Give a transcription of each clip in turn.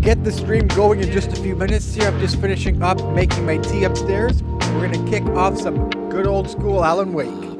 get the stream going in just a few minutes here. I'm just finishing up making my tea upstairs. We're gonna kick off some good old school Alan Wake.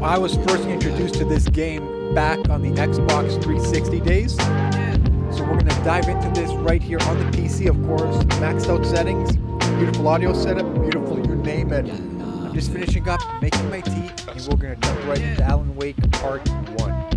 I was first introduced to this game back on the Xbox 360 days. So we're going to dive into this right here on the PC, of course. Maxed out settings, beautiful audio setup, beautiful you name it. I'm just finishing up making my tea, and we're going to jump right into Alan Wake Part 1.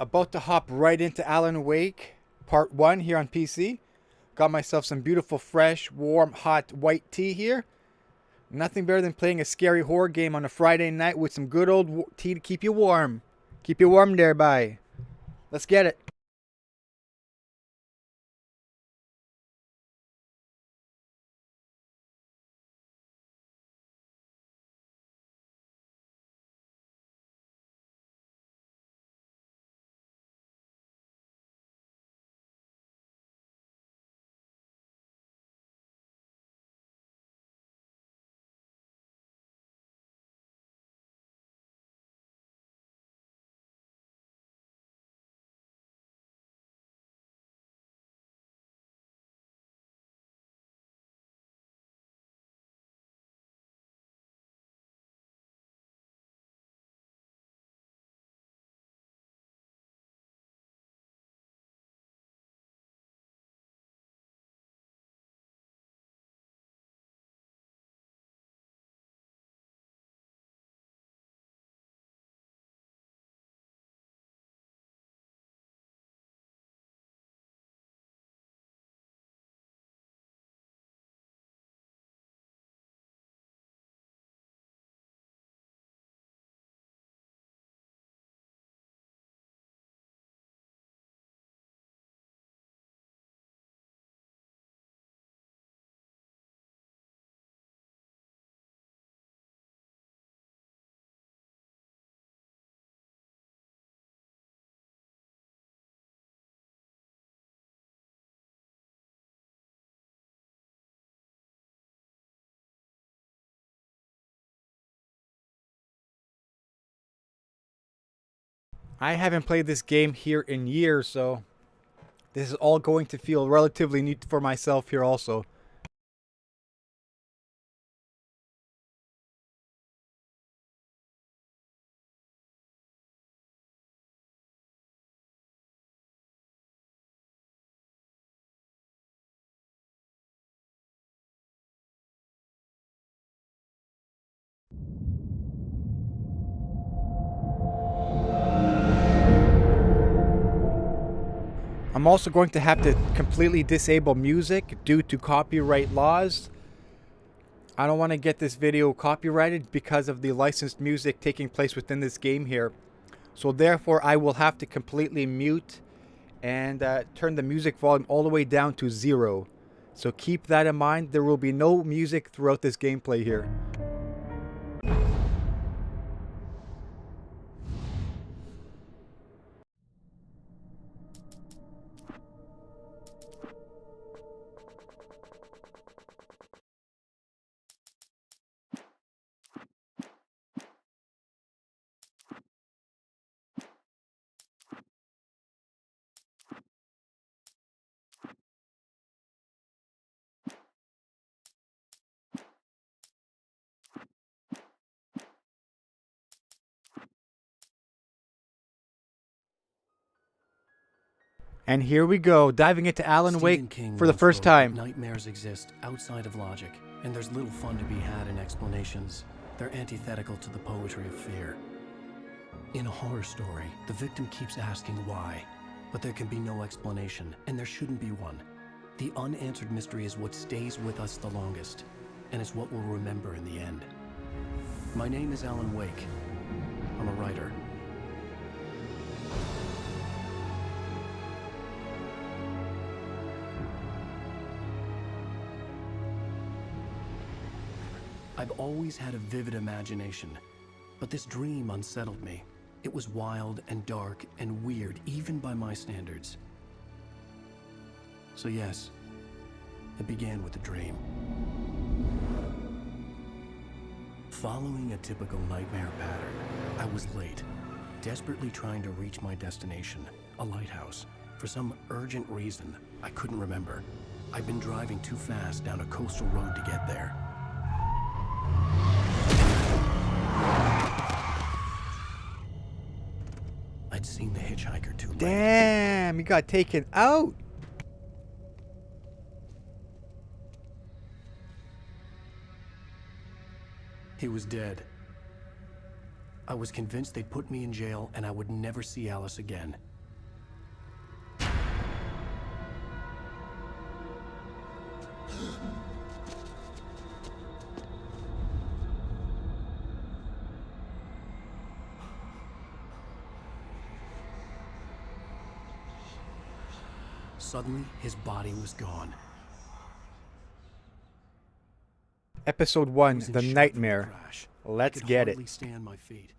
About to hop right into Alan Wake Part 1 here on PC. Got myself some beautiful, fresh, warm, hot white tea here. Nothing better than playing a scary horror game on a Friday night with some good old tea to keep you warm. Keep you warm there, bye. Let's get it. I haven't played this game here in years, so this is all going to feel relatively new for myself here also. I'm also going to have to completely disable music due to copyright laws. I don't want to get this video copyrighted because of the licensed music taking place within this game here. So therefore I will have to completely mute and turn the music volume all the way down to 0. So keep that in mind. There will be no music throughout this gameplay here. And here we go, diving into Alan Wake for the first time. Nightmares exist outside of logic, and there's little fun to be had in explanations. They're antithetical to the poetry of fear. In a horror story, the victim keeps asking why, but there can be no explanation, and there shouldn't be one. The unanswered mystery is what stays with us the longest, and it's what we'll remember in the end. My name is Alan Wake. I'm a writer. I've always had a vivid imagination, but this dream unsettled me. It was wild and dark and weird, even by my standards. So yes, it began with a dream. Following a typical nightmare pattern, I was late, desperately trying to reach my destination, a lighthouse. For some urgent reason, I couldn't remember. I'd been driving too fast down a coastal road to get there. I'd seen the hitchhiker too late. Damn, you got taken out. He was dead. I was convinced they'd put me in jail and I would never see Alice again. Suddenly, his body was gone. Episode I 1, was in The shock from Nightmare. crash. Let's I could get it. hardly stand my feet.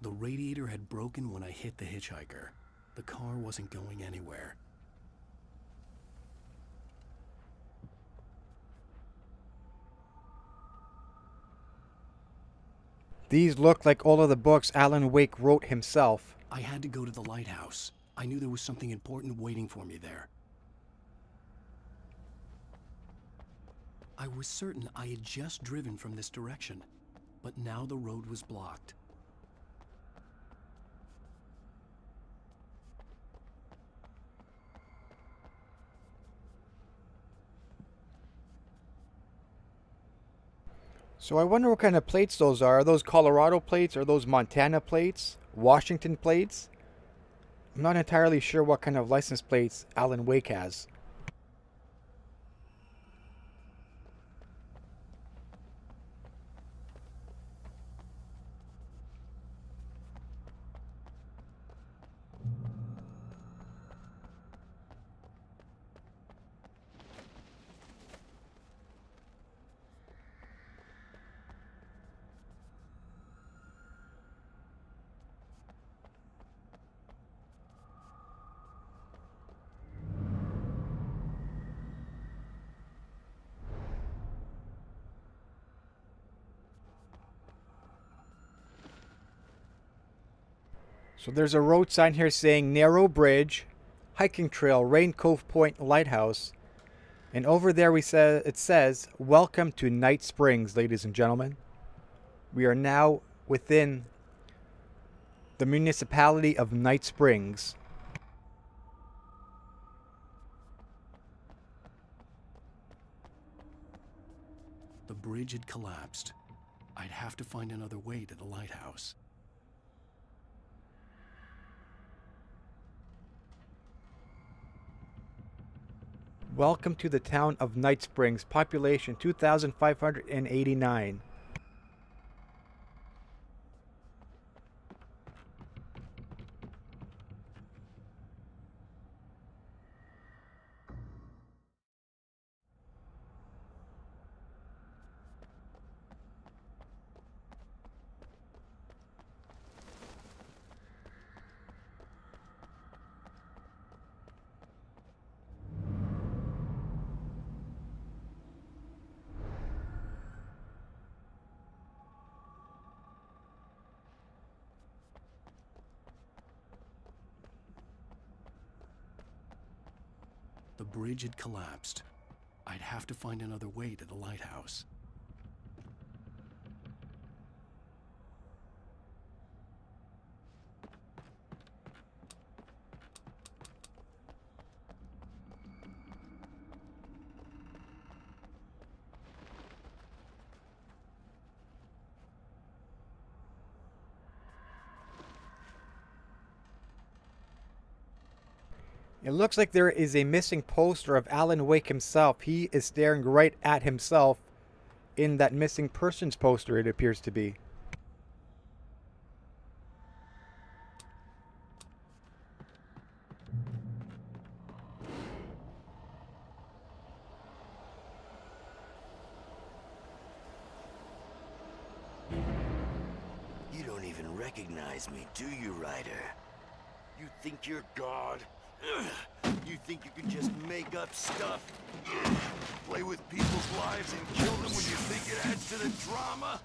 The radiator had broken when I hit the hitchhiker. The car wasn't going anywhere. These look like all of the books Alan Wake wrote himself. I had to go to the lighthouse. I knew there was something important waiting for me there. I was certain I had just driven from this direction, but now the road was blocked. So I wonder what kind of plates those are. Are those Colorado plates? Are those Montana plates? Washington plates? I'm not entirely sure what kind of license plates Alan Wake has. So there's a road sign here saying Narrow Bridge, Hiking Trail, Rain Cove Point Lighthouse. And over there it says, Welcome to Night Springs, ladies and gentlemen. We are now within the municipality of Night Springs. The bridge had collapsed. I'd have to find another way to the lighthouse. Welcome to the town of Night Springs, population 2,589. The bridge had collapsed. I'd have to find another way to the lighthouse. It looks like there is a missing poster of Alan Wake himself. He is staring right at himself in that missing persons poster, it appears to be. You don't even recognize me, do you, Ryder? You think you're God? You think you can just make up stuff? Play with people's lives and kill them when you think it adds to the drama?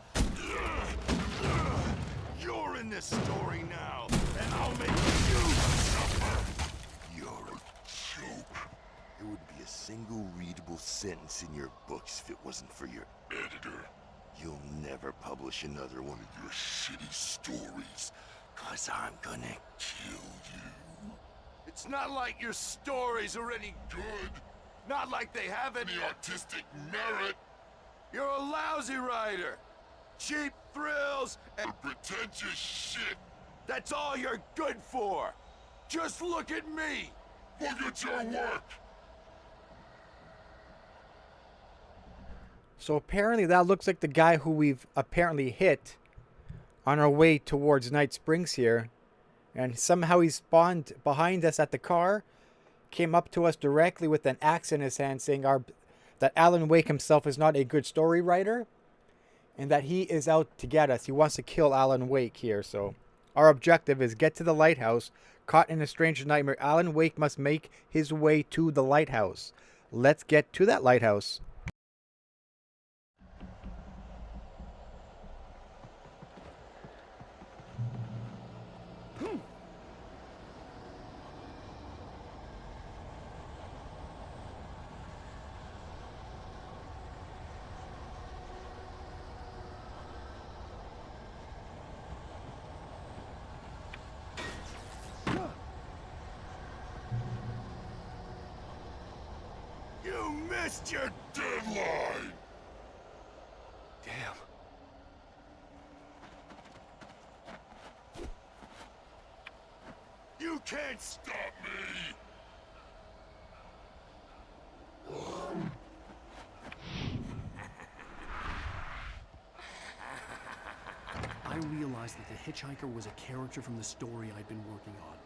You're in this story now, and I'll make you suffer! You're a joke. There wouldn't be a single readable sentence in your books if it wasn't for your editor. You'll never publish another one of your shitty stories, 'cause I'm gonna kill you. It's not like your stories are any good. Not like they have any artistic merit. You're a lousy writer. Cheap thrills and pretentious shit. That's all you're good for. Just look at me! Look at your work! So apparently that looks like the guy who we've apparently hit on our way towards Night Springs here. And somehow he spawned behind us at the car, came up to us directly with an axe in his hand, saying that Alan Wake himself is not a good story writer, and that he is out to get us. He wants to kill Alan Wake here. So our objective is get to the lighthouse. Caught in a strange nightmare, Alan Wake must make his way to the lighthouse. Let's get to that lighthouse. You missed your deadline! Damn. You can't stop me! I realized that the hitchhiker was a character from the story I'd been working on.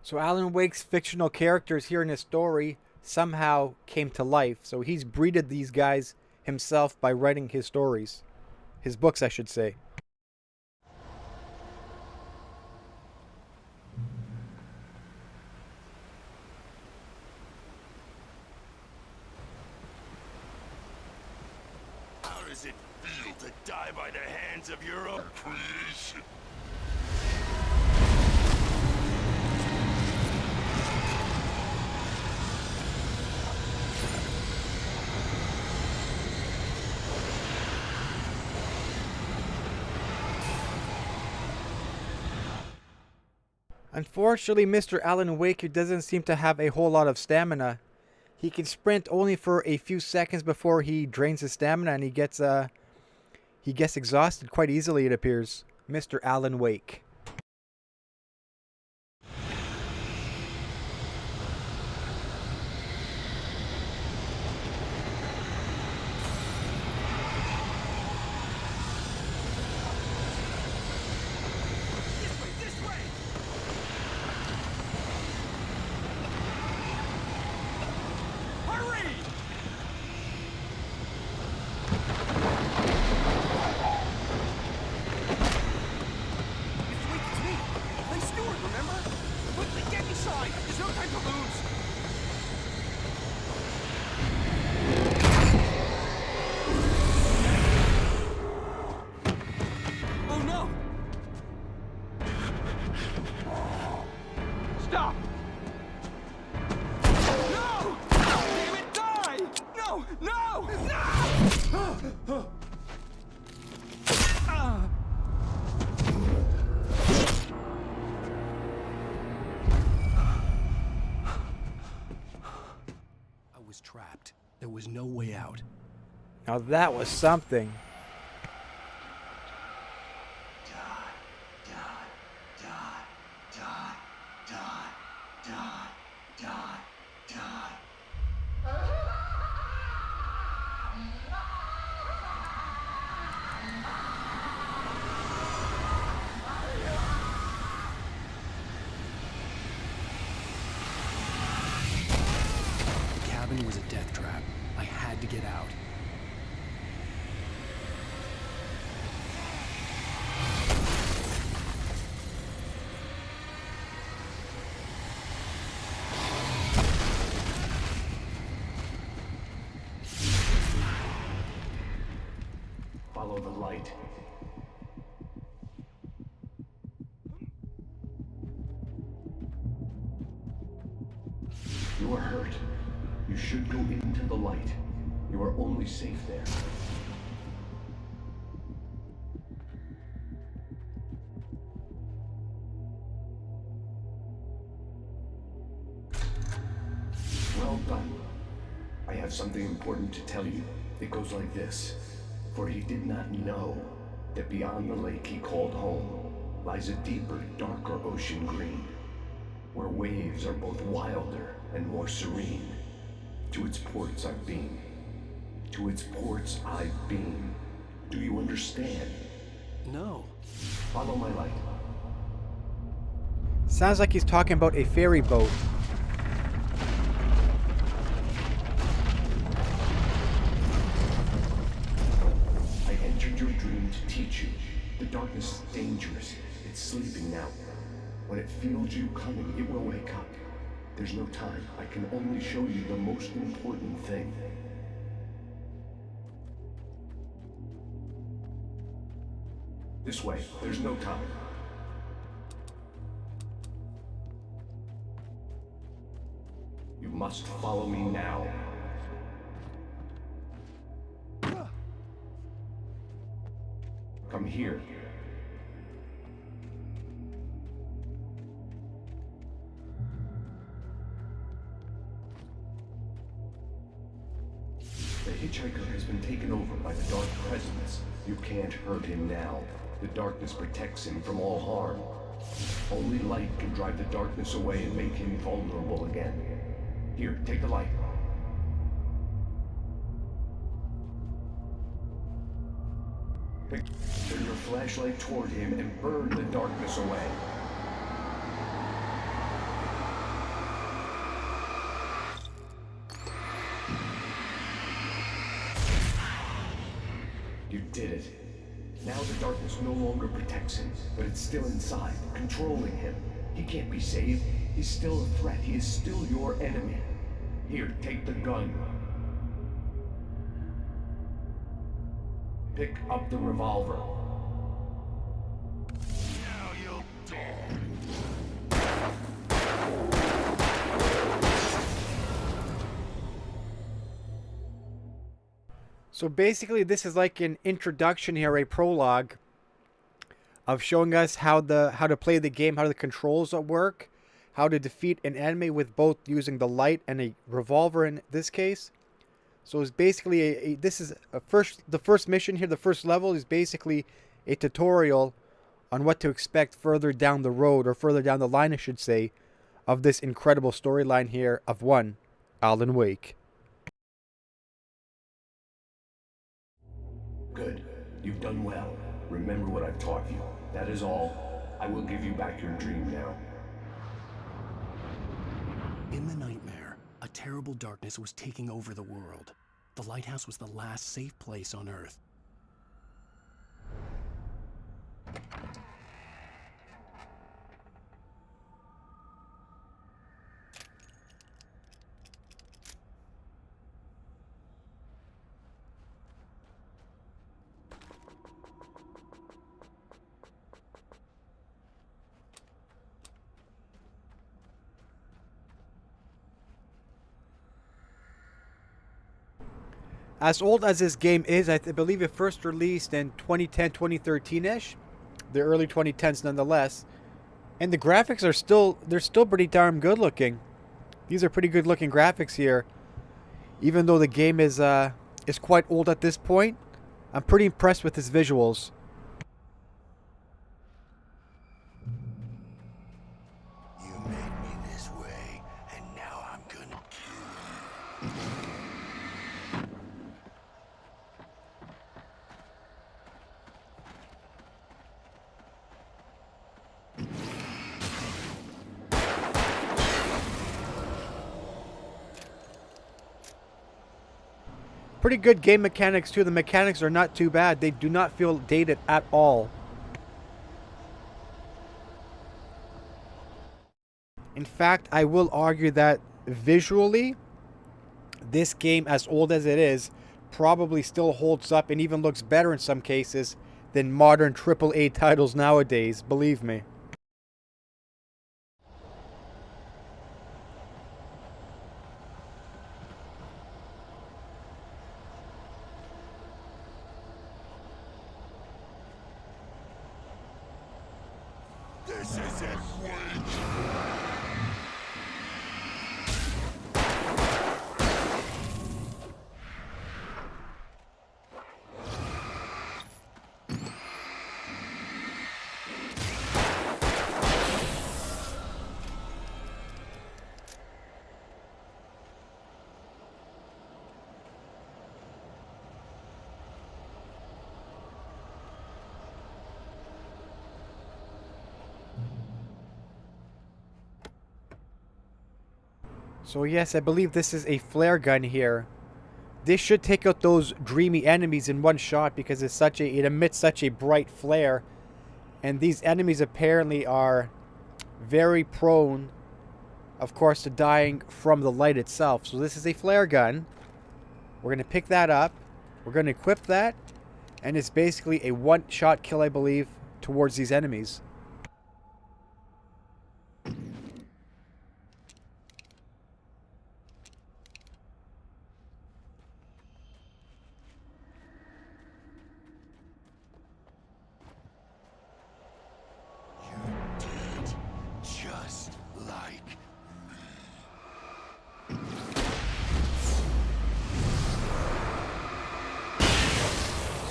So Alan Wake's fictional characters here in his story somehow came to life. So he's breeded these guys himself by writing his stories. His books, I should say. How does it feel to die by the hands of your own creation? Unfortunately, Mr. Alan Wake doesn't seem to have a whole lot of stamina. He can sprint only for a few seconds before he drains his stamina, and he gets exhausted quite easily, it appears. Mr. Alan Wake. Trapped. There was no way out. Now that was something. It was a death trap. I had to get out. Follow the light. You are hurt. You should go into the light. You are only safe there. Well done. I have something important to tell you. It goes like this. For he did not know that beyond the lake he called home lies a deeper, darker ocean green, where waves are both wilder and more serene. To its ports I've been. To its ports I've been. Do you understand? No. Follow my light. Sounds like he's talking about a ferry boat. I entered your dream to teach you. The darkness is dangerous. It's sleeping now. When it feels you coming, it will wake up. There's no time. I can only show you the most important thing. This way. There's no time. You must follow me now. Come here. The hitchhiker has been taken over by the dark presence. You can't hurt him now. The darkness protects him from all harm. Only light can drive the darkness away and make him vulnerable again. Here, take the light. Turn your flashlight toward him and burn the darkness away. You did it. Now the darkness no longer protects him, but it's still inside, controlling him. He can't be saved. He's still a threat. He is still your enemy. Here, take the gun. Pick up the revolver. Now you'll die. So basically this is like an introduction here, a prologue of showing us how to play the game, how the controls work, how to defeat an enemy with both using the light and a revolver in this case. So it's basically the first mission here, the first level is basically a tutorial on what to expect further down the road, or further down the line I should say, of this incredible storyline here of one Alan Wake. Good. You've done well. Remember what I've taught you. That is all. I will give you back your dream now. In the nightmare, a terrible darkness was taking over the world. The lighthouse was the last safe place on Earth. As old as this game is, I believe it first released in 2010, 2013-ish. The early 2010s nonetheless. And the graphics are still pretty darn good looking. These are pretty good looking graphics here. Even though the game is quite old at this point, I'm pretty impressed with its visuals. You made me this way, and now I'm gonna kill you. Pretty good game mechanics too. The mechanics are not too bad. They do not feel dated at all. In fact, I will argue that visually, this game, as old as it is, probably still holds up and even looks better in some cases than modern AAA titles nowadays, believe me. This isn't Wake. So yes, I believe this is a flare gun here. This should take out those dreamy enemies in one shot because it emits such a bright flare. And these enemies apparently are very prone, of course, to dying from the light itself. So this is a flare gun. We're going to pick that up. We're going to equip that. And it's basically a one-shot kill, I believe, towards these enemies. Just like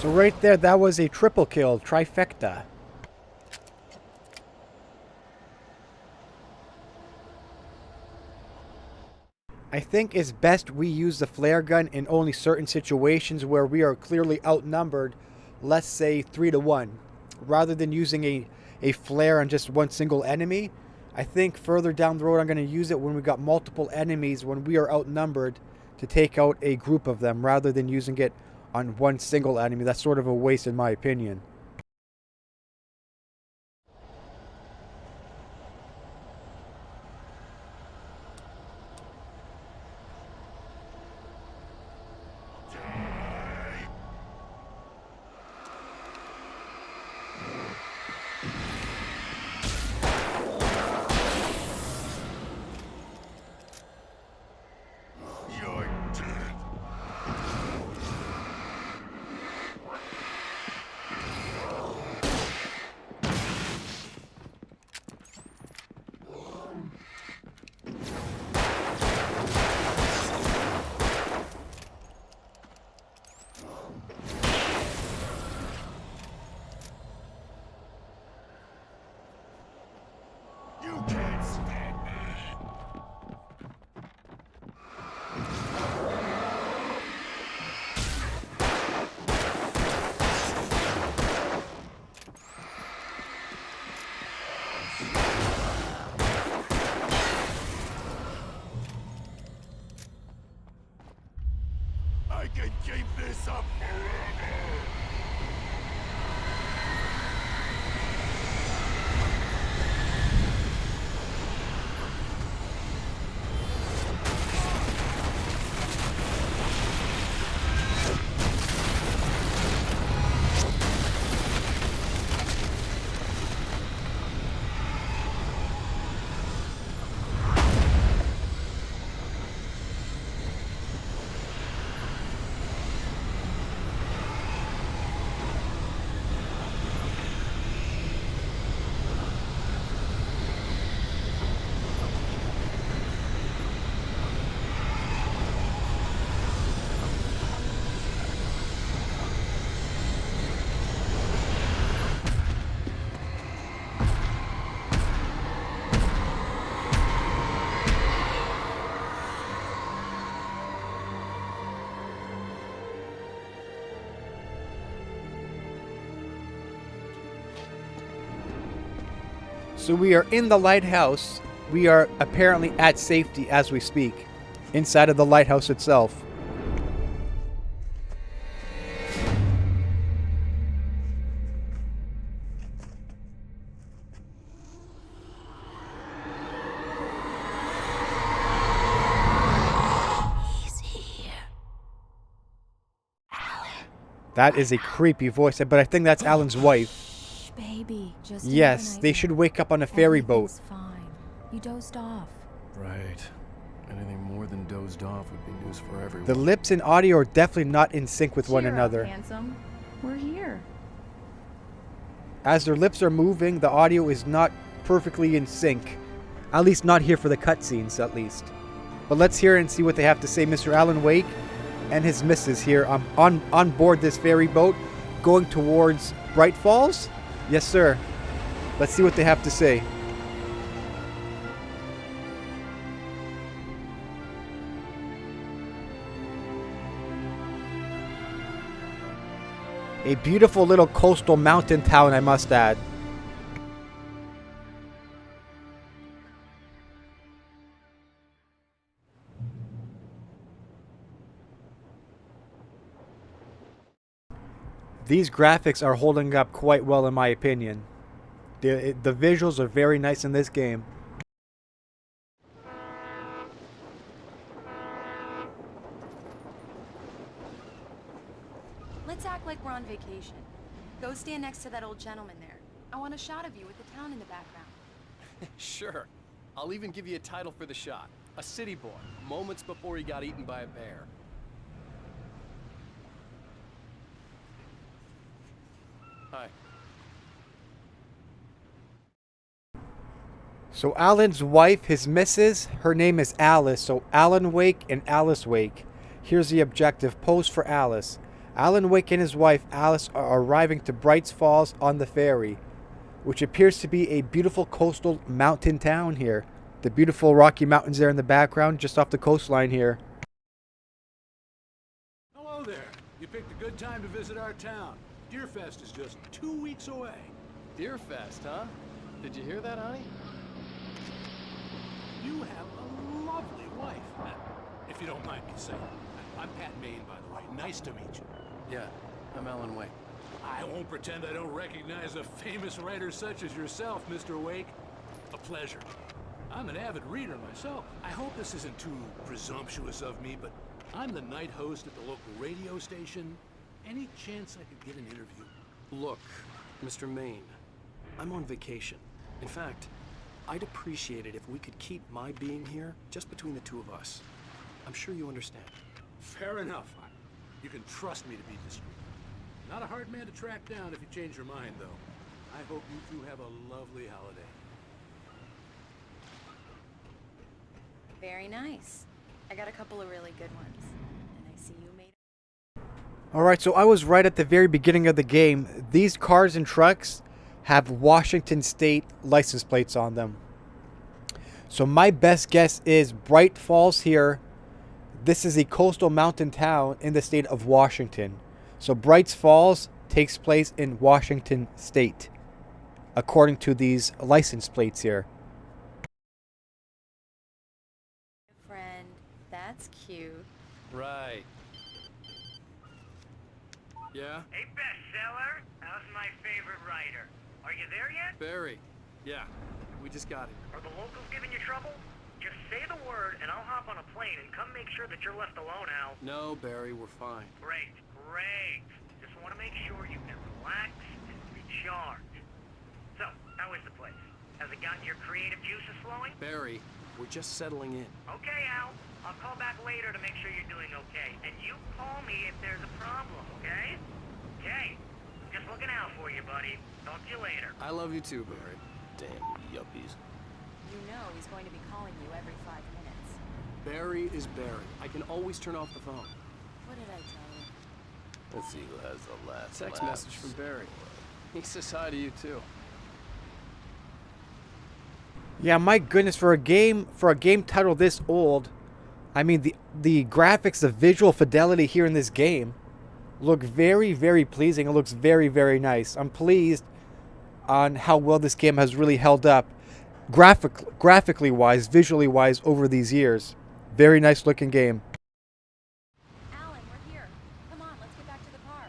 So right there, that was a triple kill, trifecta. I think it's best we use the flare gun in only certain situations where we are clearly outnumbered, let's say 3 to 1. Rather than using a flare on just one single enemy, I think further down the road I'm going to use it when we got multiple enemies, when we are outnumbered, to take out a group of them rather than using it on one single enemy. That's sort of a waste in my opinion. you're dead. You can't stop me. I can keep this up forever. So we are in the lighthouse. We are apparently at safety as we speak, inside of the lighthouse itself. He's here. Alan. That is a creepy voice, but I think that's Alan's wife. Shh, baby. Just Yes, they should wake up on a ferry boat. Everything's fine. You dozed off. Right. Anything more than dozed off would be news for everyone. The lips and audio are definitely not in sync with one Cheer up, another. handsome. We're here. As their lips are moving, the audio is not perfectly in sync. At least not here for the cutscenes, at least. But let's hear and see what they have to say. Mr. Alan Wake and his missus here on board this ferry boat going towards Bright Falls? Yes, sir. Let's see what they have to say. A beautiful little coastal mountain town, I must add. These graphics are holding up quite well in my opinion. The visuals are very nice in this game. Let's act like we're on vacation. Go stand next to that old gentleman there. I want a shot of you with the town in the background. Sure. I'll even give you a title for the shot. A city boy, moments before he got eaten by a bear. Hi. So Alan's wife, his missus, her name is Alice. So Alan Wake and Alice Wake. Here's the objective. Pose for Alice. Alan Wake and his wife Alice are arriving to Brights Falls on the ferry, which appears to be a beautiful coastal mountain town here. The beautiful Rocky Mountains there in the background, just off the coastline here. Hello there. You picked a good time to visit our town. Deerfest is just 2 weeks away. Deerfest, huh? Did you hear that, honey? You have a lovely wife, if you don't mind me saying. I'm Pat Maine, by the way. Nice to meet you. Yeah, I'm Alan Wake. I won't pretend I don't recognize a famous writer such as yourself, Mr. Wake. A pleasure. I'm an avid reader myself. I hope this isn't too presumptuous of me, but I'm the night host at the local radio station. Any chance I could get an interview? Look, Mr. Maine, I'm on vacation. In fact, I'd appreciate it if we could keep my being here just between the two of us. I'm sure you understand. Fair enough. You can trust me to be discreet. Not a hard man to track down if you change your mind, though. I hope you two have a lovely holiday. Very nice. I got a couple of really good ones. And I see you made... Alright, so I was right at the very beginning of the game. These cars and trucks have Washington State license plates on them. So my best guess is Bright Falls here. This is a coastal mountain town in the state of Washington. So Brights Falls takes place in Washington State, according to these license plates here. Friend, that's cute. Right. Yeah? Hey, bestseller. How's my favorite writer? Are you there yet? Barry. Yeah, we just got here. Are the locals giving you trouble? Just say the word, and I'll hop on a plane and come make sure that you're left alone, Al. No, Barry, we're fine. Great, great. Just want to make sure you can relax and recharge. So, how is the place? Has it gotten your creative juices flowing? Barry, we're just settling in. Okay, Al. I'll call back later to make sure you're doing okay. And you call me if there's a problem, okay? Okay. Just looking out for you, buddy. Talk to you later. I love you too, Barry. Damn yuppies. You know he's going to be calling you every 5 minutes. Barry is Barry. I can always turn off the phone. What did I tell you? Let's see who has the last Text laugh. message from Barry. He says hi to you too. Yeah, my goodness, for a game title this old, I mean the graphics, the visual fidelity here in this game look very, very pleasing. It looks very, very nice. I'm pleased on how well this game has really held up graphically wise, visually wise over these years. Very nice looking game. Alan, we're here. Come on, let's get back to the car.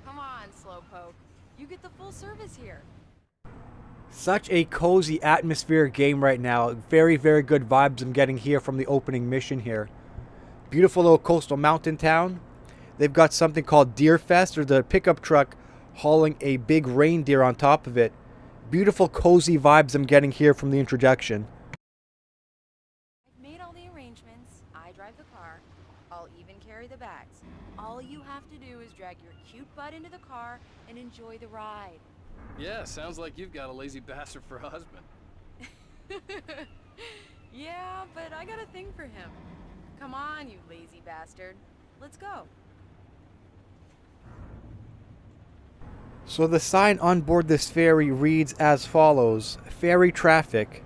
Come on, Slowpoke. You get the full service here. Such a cozy atmospheric game right now. Very, very good vibes I'm getting here from the opening mission here. Beautiful little coastal mountain town. They've got something called Deerfest, or the pickup truck hauling a big reindeer on top of it. Beautiful cozy vibes I'm getting here from the introduction. I've made all the arrangements. I drive the car. I'll even carry the bags. All you have to do is drag your cute butt into the car and enjoy the ride. Yeah, sounds like you've got a lazy bastard for a husband. Yeah, but I got a thing for him. Come on, you lazy bastard. Let's go. So the sign on board this ferry reads as follows: ferry traffic.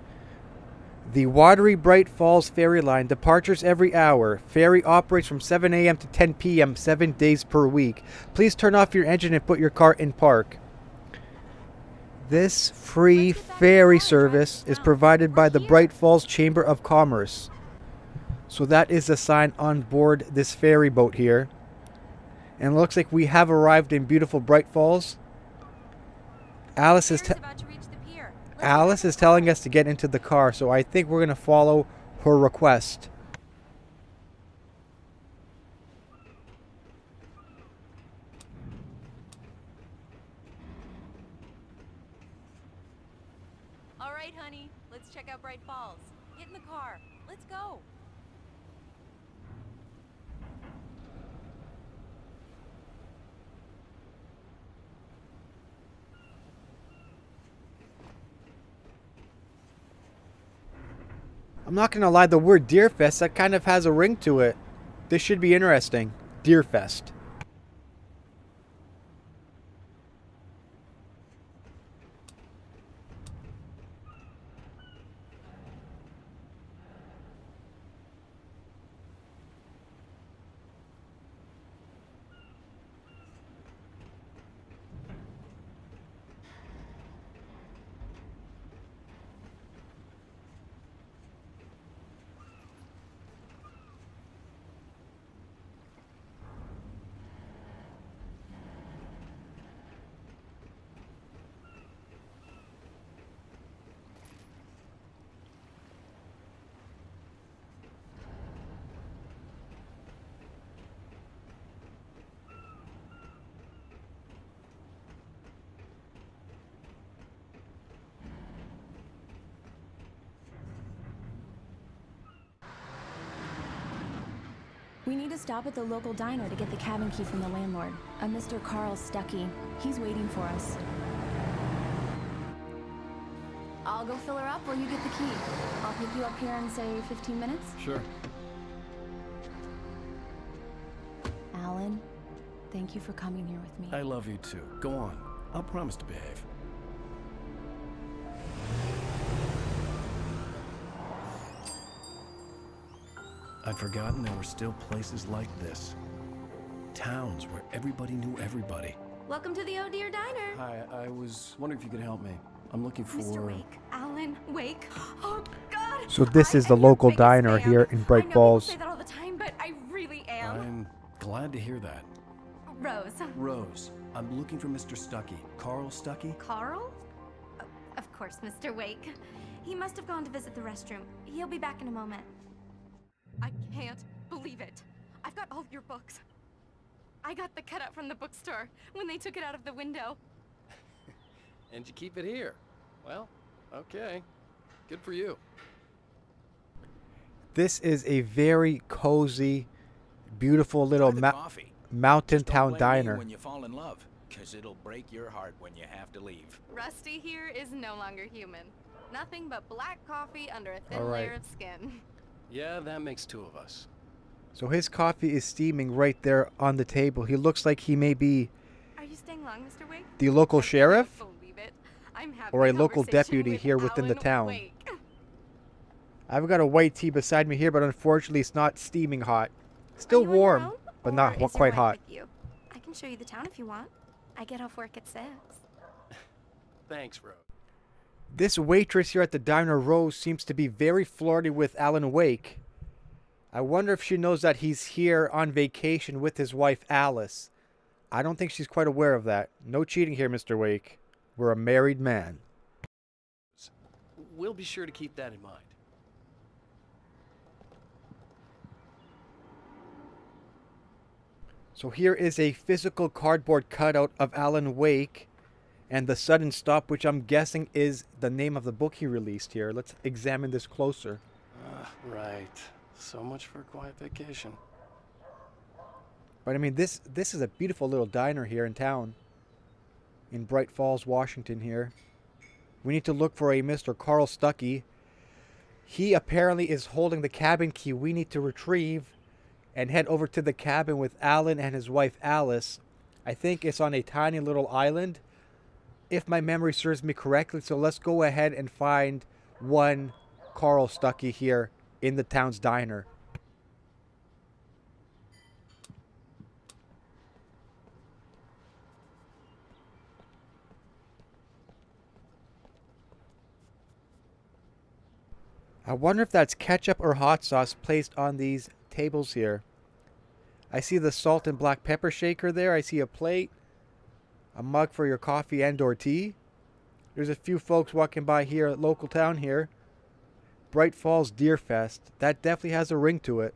The Watery Bright Falls Ferry Line, departures every hour. Ferry operates from 7 a.m. to 10 p.m. 7 days per week. Please turn off your engine and put your car in park. This free ferry service is provided by the Bright Falls Chamber of Commerce. So that is a sign on board this ferry boat here. And it looks like we have arrived in beautiful Bright Falls. Alice is telling us to get into the car, so I think we're going to follow her request. All right, honey, let's check out Bright Falls. Get in the car. Let's go. I'm not going to lie, the word Deerfest, that kind of has a ring to it. This should be interesting. Deerfest. We need to stop at the local diner to get the cabin key from the landlord, a Mr. Carl Stuckey. He's waiting for us. I'll go fill her up while you get the key. I'll pick you up here in, say, 15 minutes? Sure. Alan, thank you for coming here with me. I love you too. Go on. I'll promise to behave. I'd forgotten there were still places like this. Towns where everybody knew everybody. Welcome to the Oh Dear Diner. Hi, I was wondering if you could help me. I'm looking for... Mr. Wake. Alan Wake. Oh, God. So this is the local diner here in Bright Falls. I know people say that all the time, but I really am. I'm glad to hear that. Rose. Rose, I'm looking for Mr. Stuckey. Carl Stuckey? Carl? Of course, Mr. Wake. He must have gone to visit the restroom. He'll be back in a moment. I can't believe it. I've got all your books. I got the cutout from the bookstore when they took it out of the window. And you keep it here. Well, okay. Good for you. This is a very cozy, beautiful little mountain town diner. When you fall in love, because it'll break your heart when you have to leave. Rusty here is no longer human. Nothing but black coffee under a thin All right. layer of skin. Yeah, that makes two of us. So his coffee is steaming right there on the table. He looks like he may be Are you staying long, Mr. Wake? the local sheriff I can't believe it. I'm having or a local conversation deputy with here within the Alan town. Wake. I've got a white tea beside me here, but unfortunately it's not steaming hot. Still Are you on your warm, own, but or not is your quite wife hot. with you? I can show you the town if you want. I get off work at 6. Thanks, Rose. This waitress here at the diner, Rose, seems to be very flirty with Alan Wake. I wonder if she knows that he's here on vacation with his wife, Alice. I don't think she's quite aware of that. No cheating here, Mr. Wake. We're a married man. We'll be sure to keep that in mind. So here is a physical cardboard cutout of Alan Wake and the sudden stop, which I'm guessing is the name of the book he released here. Let's examine this closer. Right. So much for a quiet vacation. But I mean, this is a beautiful little diner here in town. In Bright Falls, Washington here. We need to look for a Mr. Carl Stuckey. He apparently is holding the cabin key we need to retrieve and head over to the cabin with Alan and his wife Alice. I think it's on a tiny little island, if my memory serves me correctly. So let's go ahead and find one Carl Stuckey here in the town's diner. I wonder if that's ketchup or hot sauce placed on these tables here. I see the salt and black pepper shaker there. I see a plate, a mug for your coffee and or tea. There's a few folks walking by here at local town here. Bright Falls Deer Fest. That definitely has a ring to it.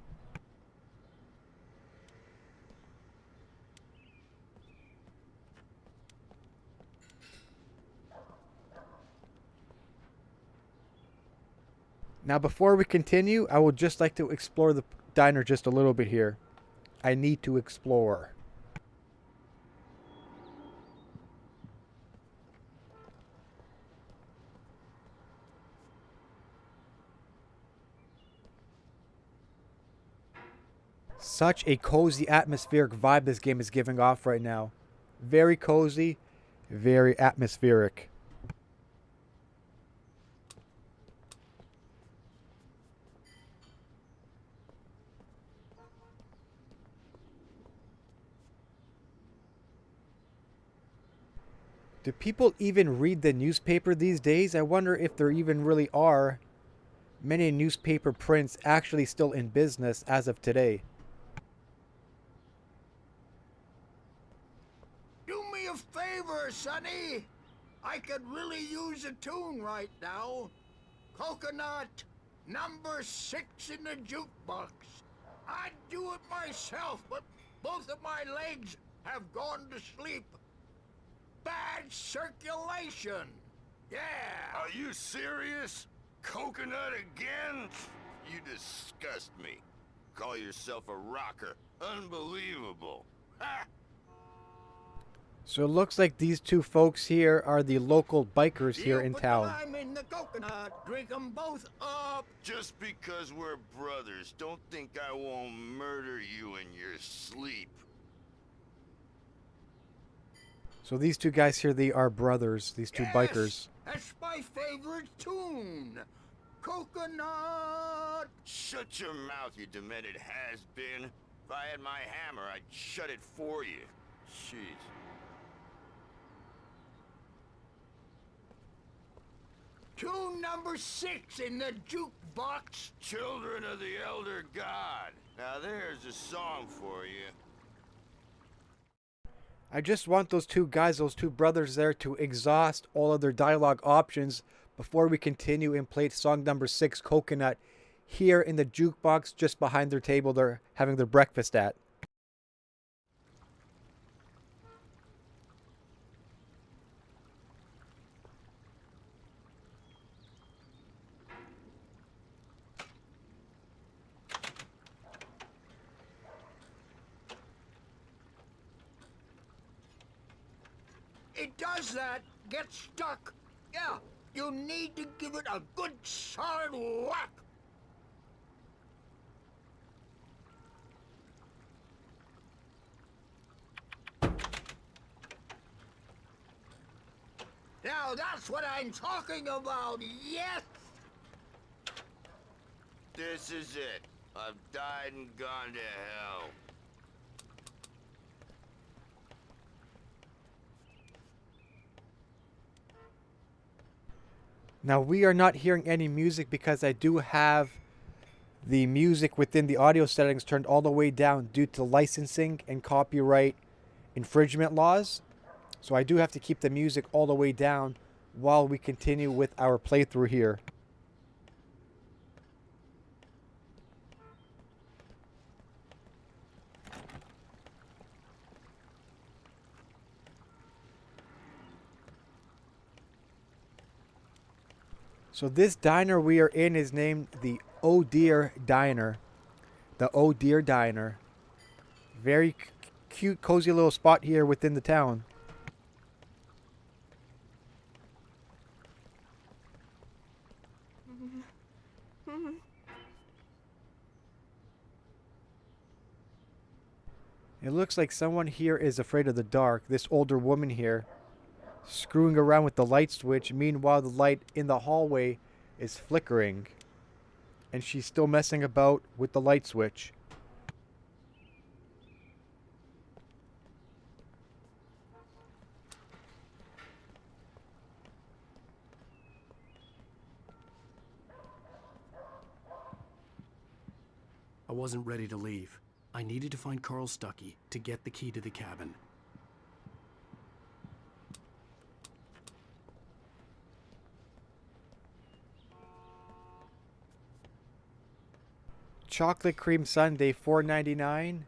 Now before we continue, I would just like to explore the diner just a little bit here. I need to explore. Such a cozy atmospheric vibe this game is giving off right now. Very cozy, very atmospheric. Do people even read the newspaper these days? I wonder if there even really are many newspaper prints actually still in business as of today. Do me a favor, Sonny. I could really use a tune right now. Coconut, number 6 in the jukebox. I'd do it myself, but both of my legs have gone to sleep. Bad circulation. Yeah. Are you serious? Coconut again? You disgust me. Call yourself a rocker. Unbelievable. Ha! So it looks like these two folks here are the local bikers here in Put town. the lime in the coconut. Drink them both up. Just because we're brothers, don't think I won't murder you in your sleep. So these two guys here, they are brothers, these two bikers. That's my favorite tune. Coconut. Shut your mouth, you demented has-been. If I had my hammer, I'd shut it for you. Jeez. Tune number 6 in the jukebox. Children of the Elder God. Now there's a song for you. I just want those two guys, those two brothers there to exhaust all of their dialogue options before we continue and play song number 6, Coconut, here in the jukebox just behind their table they're having their breakfast at. It does that. Get stuck. Yeah, you need to give it a good solid whack. Now that's what I'm talking about, yes! This is it. I've died and gone to hell. Now we are not hearing any music because I do have the music within the audio settings turned all the way down due to licensing and copyright infringement laws. So I do have to keep the music all the way down while we continue with our playthrough here. So this diner we are in is named the Oh Dear Diner. The Oh Dear Diner. Very cute, cozy little spot here within the town. It looks like someone here is afraid of the dark. This older woman here, screwing around with the light switch. Meanwhile, the light in the hallway is flickering. and she's still messing about with the light switch. I wasn't ready to leave. I needed to find Carl Stuckey to get the key to the cabin. Chocolate cream sundae $4.99,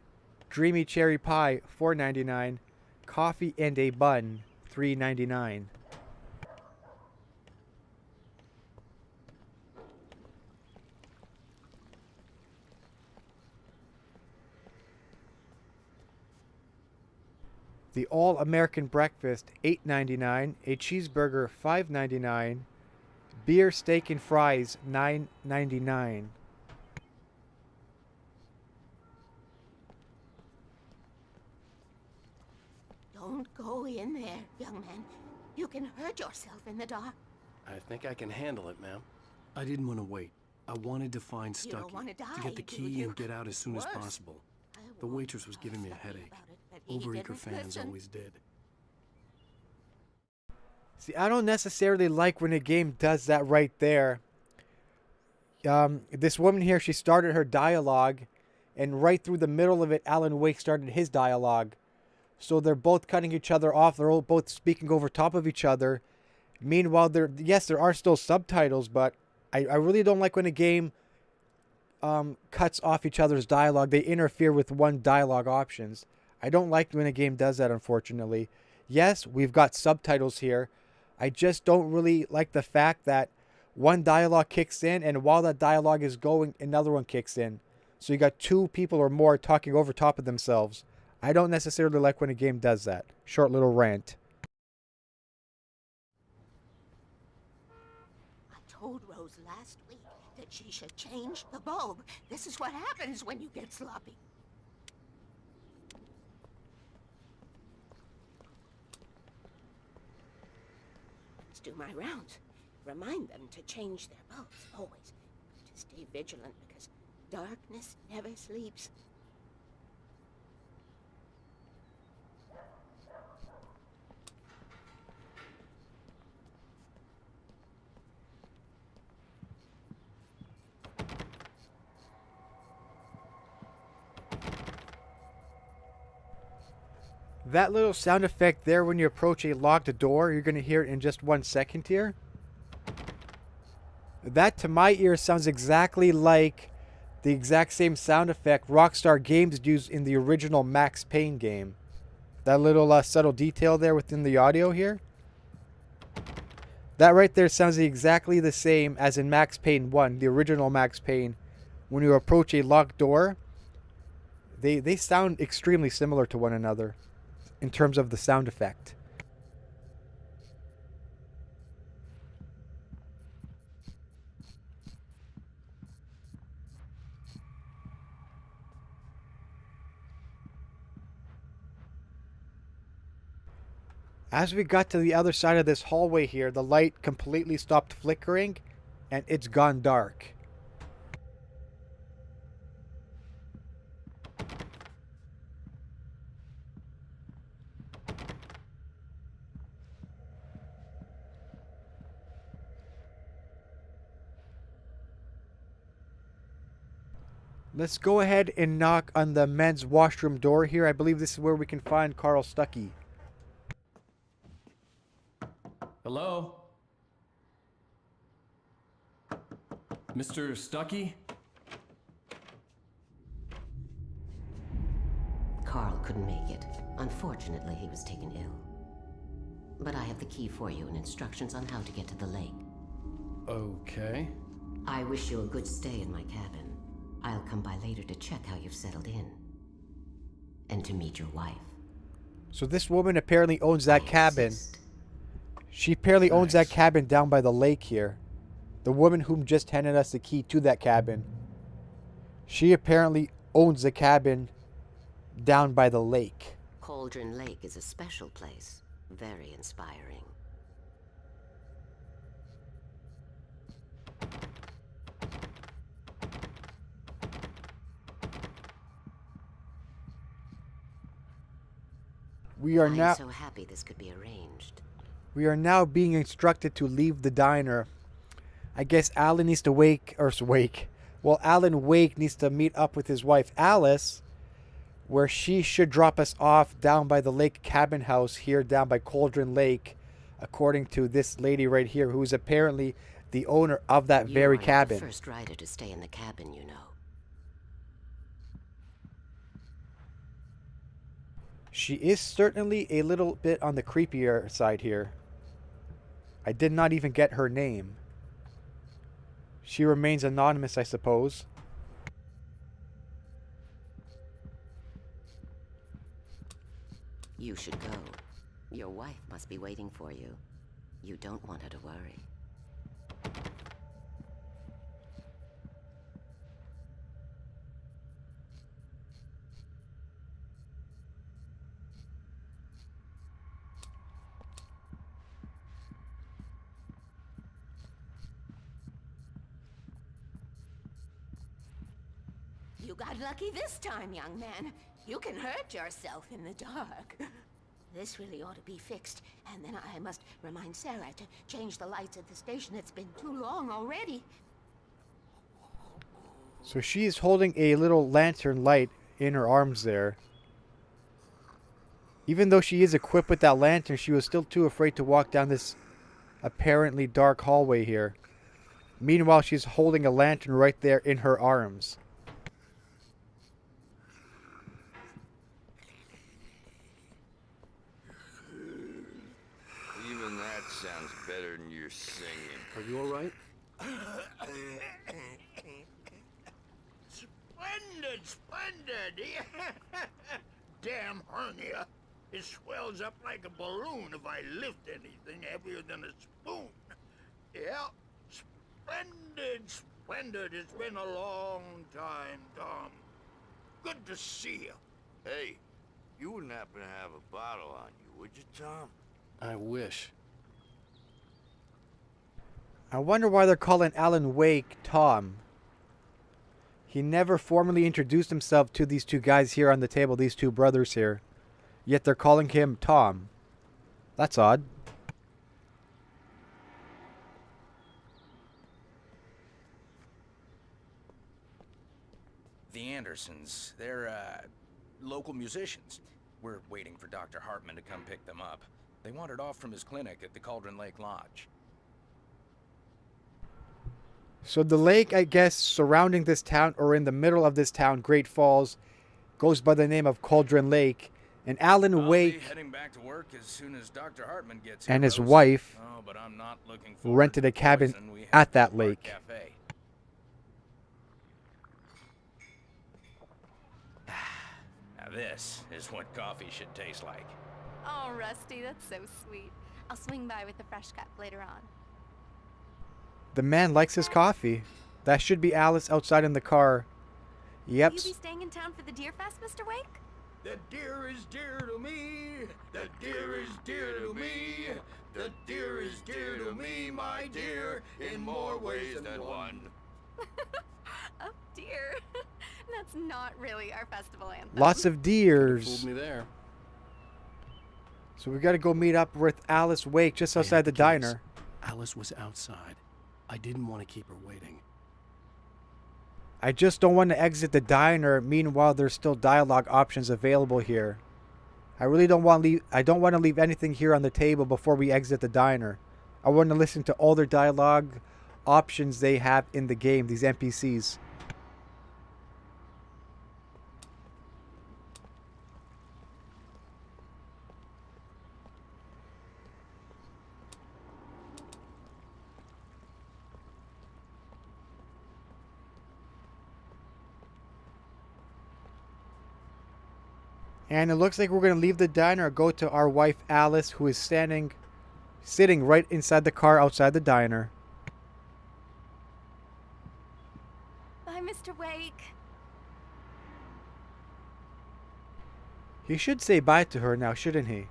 dreamy cherry pie $4.99, coffee and a bun $3.99. The all-American breakfast $8.99, a cheeseburger $5.99, beer, steak and fries $9.99. Don't go in there, young man. You can hurt yourself in the dark. I think I can handle it, ma'am. I didn't want to wait. I wanted to find You don't Stuckey, wanna die, to get the do key you? and get out as soon as Worse. possible. The waitress was giving me a headache. he Overeager didn't fans listen. always did. See, I don't necessarily like when a game does that right there. This woman here, she started her dialogue, and right through the middle of it, Alan Wake started his dialogue. So they're both cutting each other off. They're all both speaking over top of each other. Meanwhile, yes, there are still subtitles, but I really don't like when a game cuts off each other's dialogue. They interfere with one dialogue options. I don't like when a game does that, unfortunately. Yes, we've got subtitles here. I just don't really like the fact that one dialogue kicks in, and while that dialogue is going, another one kicks in. So you got two people or more talking over top of themselves. I don't necessarily like when a game does that. Short little rant. I told Rose last week that she should change the bulb. This is what happens when you get sloppy. Let's do my rounds. Remind them to change their bulbs, always. To stay vigilant, because darkness never sleeps. That little sound effect there when you approach a locked door, you're going to hear it in just 1 second here. That, to my ear, sounds exactly like the exact same sound effect Rockstar Games used in the original Max Payne game. That little subtle detail there within the audio here. That right there sounds exactly the same as in Max Payne 1, the original Max Payne. When you approach a locked door, they sound extremely similar to one another in terms of the sound effect. As we got to the other side of this hallway here, the light completely stopped flickering and it's gone dark. Let's go ahead and knock on the men's washroom door here. I believe this is where we can find Carl Stuckey. Hello? Mr. Stuckey? Carl couldn't make it. Unfortunately, he was taken ill. But I have the key for you and instructions on how to get to the lake. Okay. I wish you a good stay in my cabin. I'll come by later to check how you've settled in. And to meet your wife. So this woman apparently owns that cabin. She apparently owns that cabin down by the lake here. The woman whom just handed us the key to that cabin. She apparently owns the cabin down by the lake. Cauldron Lake is a special place. Very inspiring. We are now I'm so happy this could be arranged. we are now being instructed to leave the diner. I guess Alan needs to Alan Wake needs to meet up with his wife Alice, where she should drop us off down by the lake cabin house here down by Cauldron Lake, according to this lady right here, who is apparently the owner of that very You are cabin. not the first rider to stay in the cabin, you know. She is certainly a little bit on the creepier side here. I did not even get her name. She remains anonymous, I suppose. You should go. Your wife must be waiting for you. You don't want her to worry. You got lucky this time, young man. You can hurt yourself in the dark. This really ought to be fixed, and then I must remind Sarah to change the lights at the station. It's been too long already. So she is holding a little lantern light in her arms there. Even though she is equipped with that lantern, she was still too afraid to walk down this apparently dark hallway here. Meanwhile, she's holding a lantern right there in her arms. Even that sounds better than your singing. Are you all right? Splendid, splendid! Damn hernia. It swells up like a balloon if I lift anything heavier than a spoon. Yeah, splendid, splendid. It's been a long time, Tom. Good to see you. Hey, you wouldn't happen to have a bottle on you, would you, Tom? I wish. I wonder why they're calling Alan Wake Tom. He never formally introduced himself to these two guys here on the table, these two brothers here. Yet they're calling him Tom. That's odd. The Andersons, they're, local musicians. We're waiting for Dr. Hartman to come pick them up. They wandered off from his clinic at the Cauldron Lake Lodge. So the lake, I guess, surrounding this town, or in the middle of this town, Great Falls, goes by the name of Cauldron Lake. And Alan Wake Heading back to work as soon as Dr. Hartman gets and here, his Rose. wife Oh, but I'm not looking forward rented to a cabin poison we have at that the lake. Cafe. Now this is what coffee should taste like. Oh, Rusty, that's so sweet. I'll swing by with the fresh cup later on. The man likes his coffee. That should be Alice outside in the car. Yep. Will you be staying in town for the Deer Fest, Mr. Wake? The deer is dear to me. The deer is dear to me. The deer is dear to me, my dear, in more ways than one. Oh, dear. That's not really our festival anthem. Lots of deers. Fooled me there. So we got to go meet up with Alice Wake just I outside had the keys. diner. Alice was outside. I didn't want to keep her waiting. I just don't want to exit the diner. Meanwhile, there's still dialogue options available here. I really don't want to leave. I don't want to leave anything here on the table before we exit the diner. I want to listen to all their dialogue options they have in the game. These NPCs. And it looks like we're going to leave the diner and go to our wife Alice, who is sitting right inside the car outside the diner. Bye, Mr. Wake. He should say bye to her now, shouldn't he?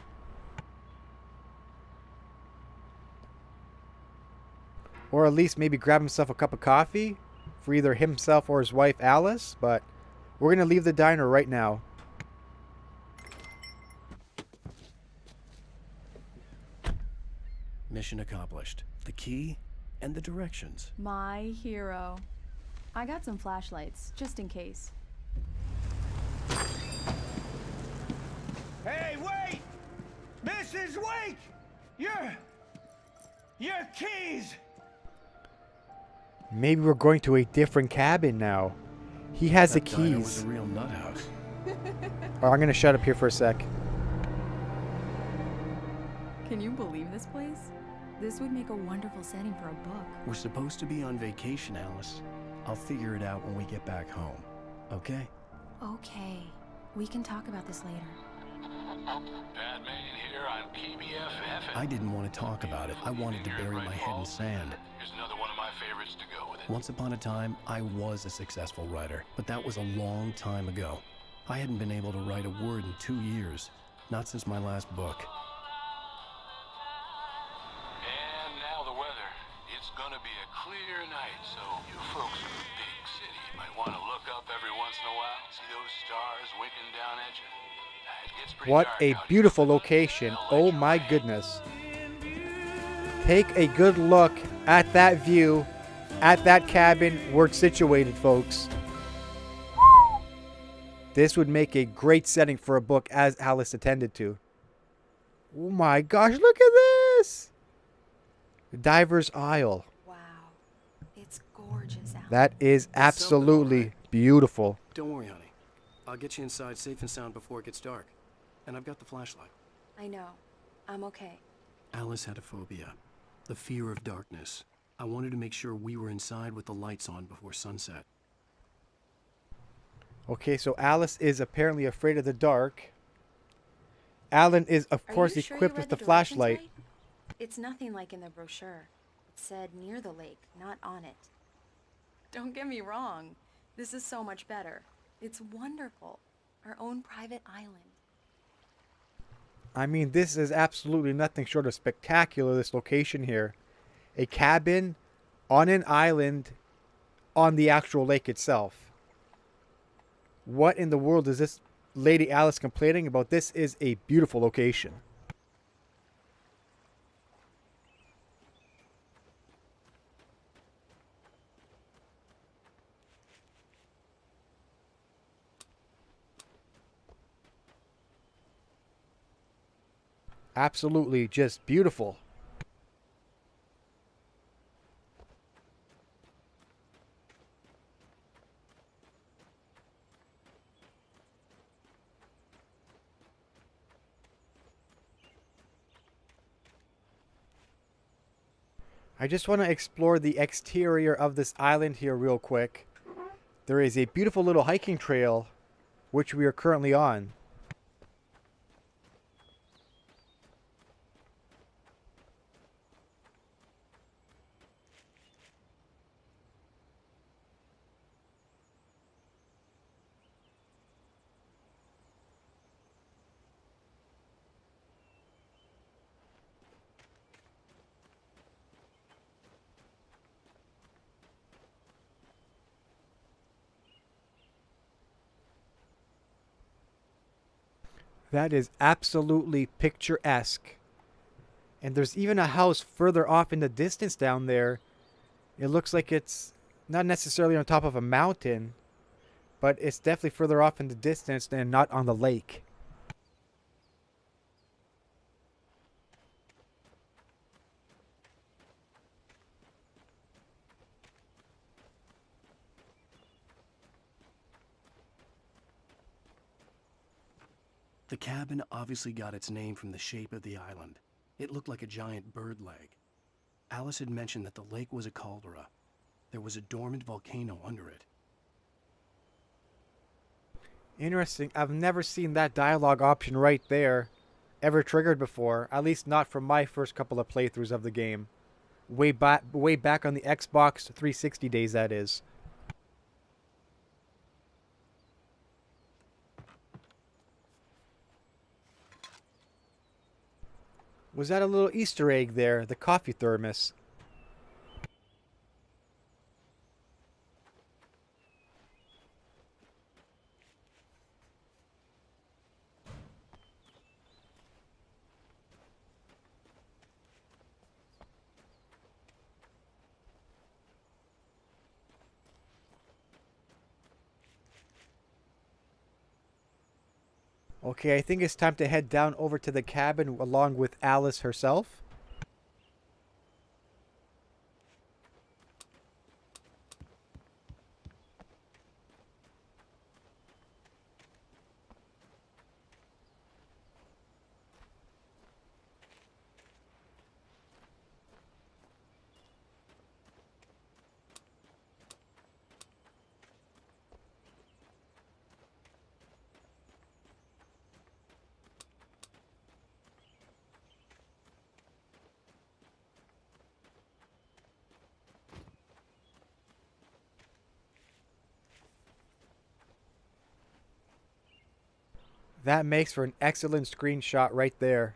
Or at least maybe grab himself a cup of coffee for either himself or his wife Alice. But we're going to leave the diner right now. Mission accomplished. The key and the directions. My hero. I got some flashlights, just in case. Hey, wait! Mrs. Wake! Your keys! Maybe we're going to a different cabin now. He has the That diner was keys. a real nut house. Oh, I'm gonna shut up here for a sec. Can you believe this place? This would make a wonderful setting for a book. We're supposed to be on vacation, Alice. I'll figure it out when we get back home. Okay? Okay. We can talk about this later. Batman here on KBFF. I didn't want to talk about it. I wanted to bury my head in sand. Here's another one of my favorites to go with it. Once upon a time, I was a successful writer, but that was a long time ago. I hadn't been able to write a word in 2 years, not since my last book. And now the weather. It's gonna be a clear night, so you folks in the big city might want to look up every once in a while, see those stars winking down at you. It gets pretty What dark a out beautiful here, but location. they'll let Oh you my rain. goodness. Take a good look at that view, at that cabin where it's situated, folks. This would make a great setting for a book, as Alice attended to. Oh my gosh, look at this! Diver's Isle. Wow. It's gorgeous out. That is absolutely beautiful. Don't worry, honey. I'll get you inside safe and sound before it gets dark. And I've got the flashlight. I know. I'm okay. Alice had a phobia. The fear of darkness. I wanted to make sure we were inside with the lights on before sunset. Okay, so Alice is apparently afraid of the dark. Alan is, of course, Are you sure you equipped read with the directions flashlight. right? It's nothing like in the brochure. It said near the lake, not on it. Don't get me wrong. This is so much better. It's wonderful. Our own private island. I mean, this is absolutely nothing short of spectacular, this location here. A cabin on an island on the actual lake itself. What in the world is this Lady Alice complaining about? This is a beautiful location. Absolutely just beautiful. I just want to explore the exterior of this island here real quick. There is a beautiful little hiking trail which we are currently on. That is absolutely picturesque. And there's even a house further off in the distance down there. It looks like it's not necessarily on top of a mountain, but it's definitely further off in the distance than not on the lake. The cabin obviously got its name from the shape of the island. It looked like a giant bird leg. Alice had mentioned that the lake was a caldera. There was a dormant volcano under it. Interesting. I've never seen that dialogue option right there ever triggered before. At least not from my first couple of playthroughs of the game. Way back on the Xbox 360 days, that is. Was that a little Easter egg there? The coffee thermos. Okay, I think it's time to head down over to the cabin along with Alice herself. That makes for an excellent screenshot right there.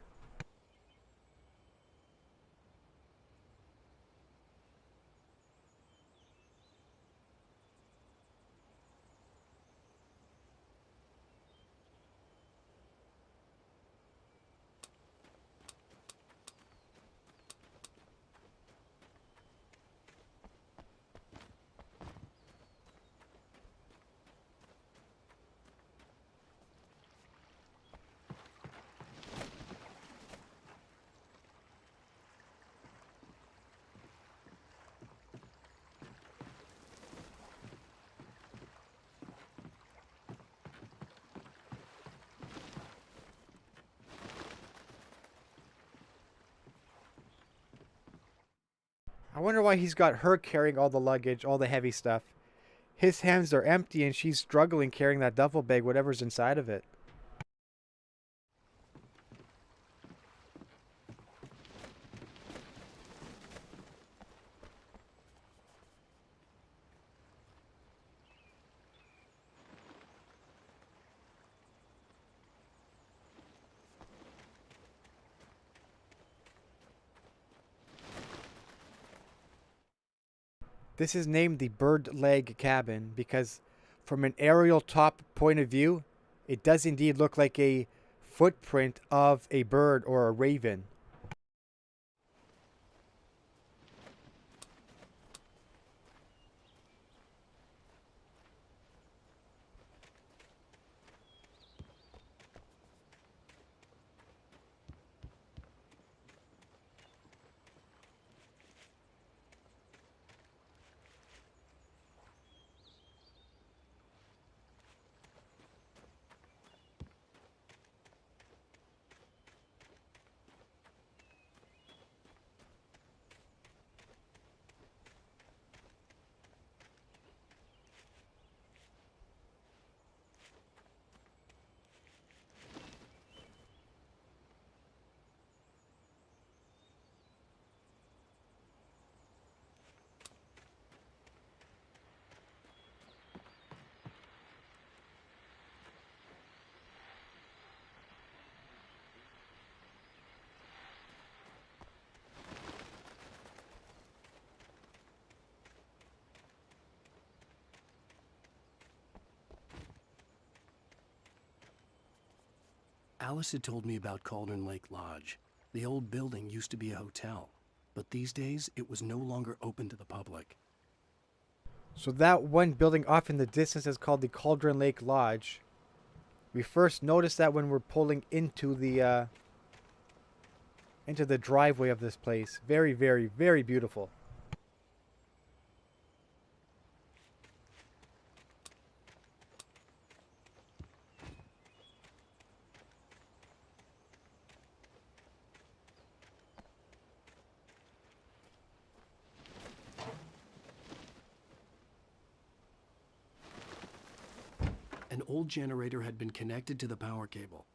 I wonder why he's got her carrying all the luggage, all the heavy stuff. His hands are empty and she's struggling carrying that duffel bag, whatever's inside of it. This is named the bird leg cabin because from an aerial top point of view, it does indeed look like a footprint of a bird or a raven. Alice had told me about Cauldron Lake Lodge. The old building used to be a hotel, but these days it was no longer open to the public. So that one building off in the distance is called the Cauldron Lake Lodge. We first noticed that when we're pulling into the driveway of this place. Very, very, very beautiful. An old generator had been connected to the power cable.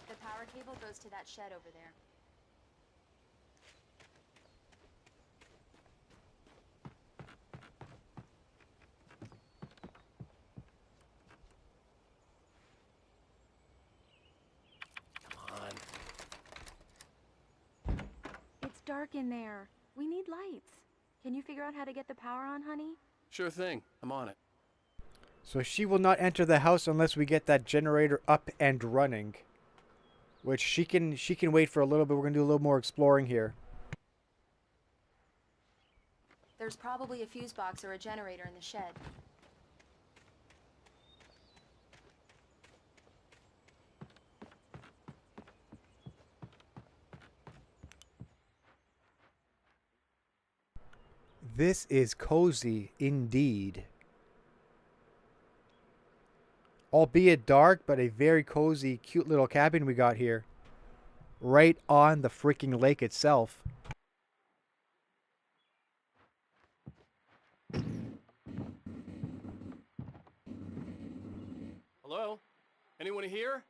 The power cable goes to that shed over there. It's dark in there. We need lights. Can you figure out how to get the power on, honey? Sure thing. I'm on it. So she will not enter the house unless we get that generator up and running. Which she can wait for a little bit. We're going to do a little more exploring here. There's probably a fuse box or a generator in the shed. This is cozy indeed. Albeit dark, but a very cozy, cute little cabin we got here. Right on the freaking lake itself. Hello? Anyone here?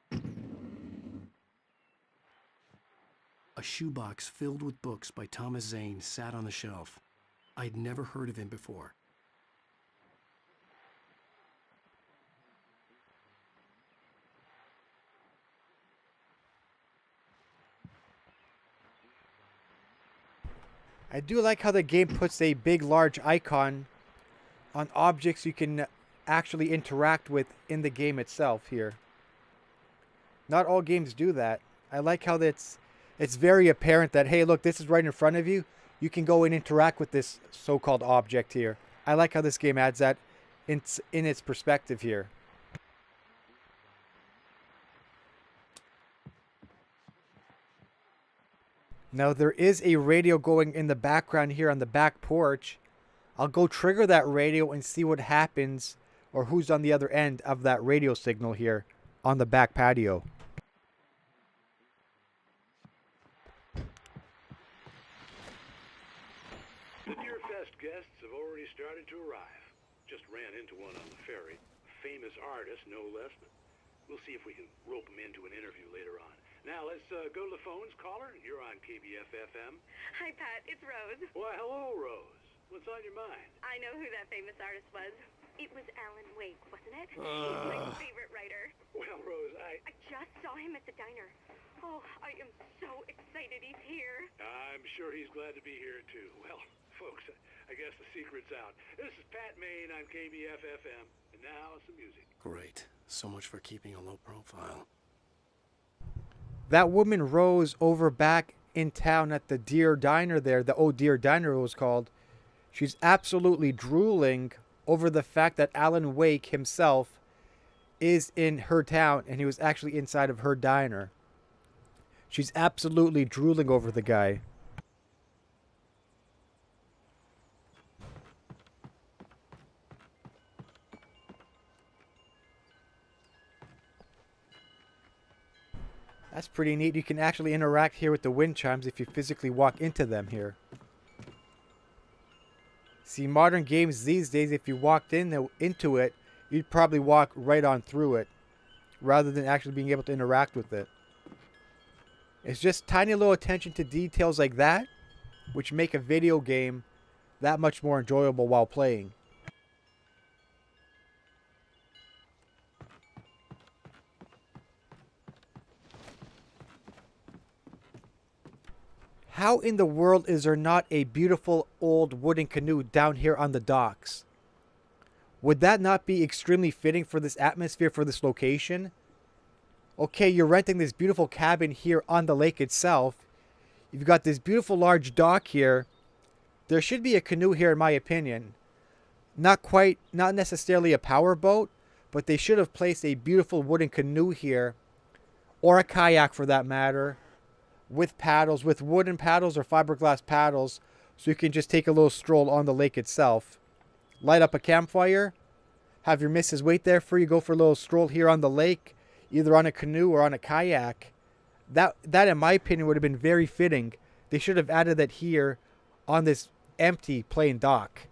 A shoebox filled with books by Thomas Zane sat on the shelf. I'd never heard of him before. I do like how the game puts a big, large icon on objects you can actually interact with in the game itself here. Not all games do that. I like how it's very apparent that, hey, look, this is right in front of you. You can go and interact with this so-called object here. I like how this game adds that in its perspective here. Now there is a radio going in the background here on the back porch. I'll go trigger that radio and see what happens or who's on the other end of that radio signal here on the back patio. The Deer Fest guests have already started to arrive. Just ran into one on the ferry. A famous artist, no less, but we'll see if we can rope him into an interview later on. Now, let's go to the phones. Caller, you're on KBF-FM. Hi, Pat. It's Rose. Why, hello, Rose. What's on your mind? I know who that famous artist was. It was Alan Wake, wasn't it? He's my favorite writer. Well, Rose, I just saw him at the diner. Oh, I am so excited he's here. I'm sure he's glad to be here, too. Well, folks, I guess the secret's out. This is Pat Main on KBF-FM. And now, some music. Great. So much for keeping a low profile. That woman Rose over back in town at the Deer Diner there, the Oh Deer Diner it was called, she's absolutely drooling over the fact that Alan Wake himself is in her town and he was actually inside of her diner. She's absolutely drooling over the guy. That's pretty neat. You can actually interact here with the wind chimes if you physically walk into them here. See, modern games these days, if you walked into it, you'd probably walk right on through it, rather than actually being able to interact with it. It's just tiny little attention to details like that, which make a video game that much more enjoyable while playing. How in the world is there not a beautiful old wooden canoe down here on the docks? Would that not be extremely fitting for this atmosphere, for this location? Okay, you're renting this beautiful cabin here on the lake itself. You've got this beautiful large dock here. There should be a canoe here in my opinion. Not necessarily a power boat, but they should have placed a beautiful wooden canoe here, or a kayak for that matter, with paddles, with wooden paddles or fiberglass paddles, so you can just take a little stroll on the lake itself. Light up a campfire, have your missus wait there for you, go for a little stroll here on the lake, either on a canoe or on a kayak. That in my opinion would have been very fitting. They should have added that here on this empty plain dock.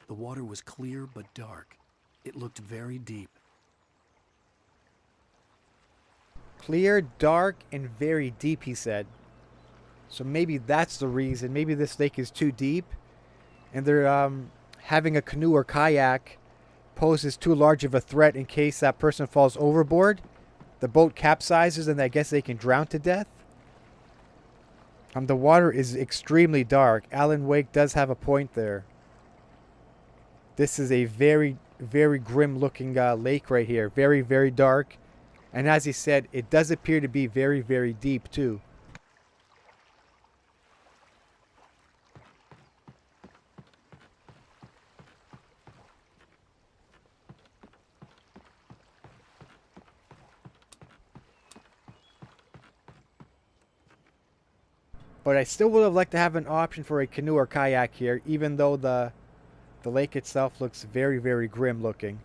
The water was clear but dark. It looked very deep. Clear, dark, and very deep, he said. So maybe that's the reason. Maybe this lake is too deep, and they're having a canoe or kayak poses too large of a threat in case that person falls overboard. the boat capsizes and I guess they can drown to death. The water is extremely dark. Alan Wake does have a point there. This is a very, very grim looking lake right here. Very, very dark. And as he said, it does appear to be very, very deep too. But I still would have liked to have an option for a canoe or kayak here, even though the lake itself looks very, very grim looking.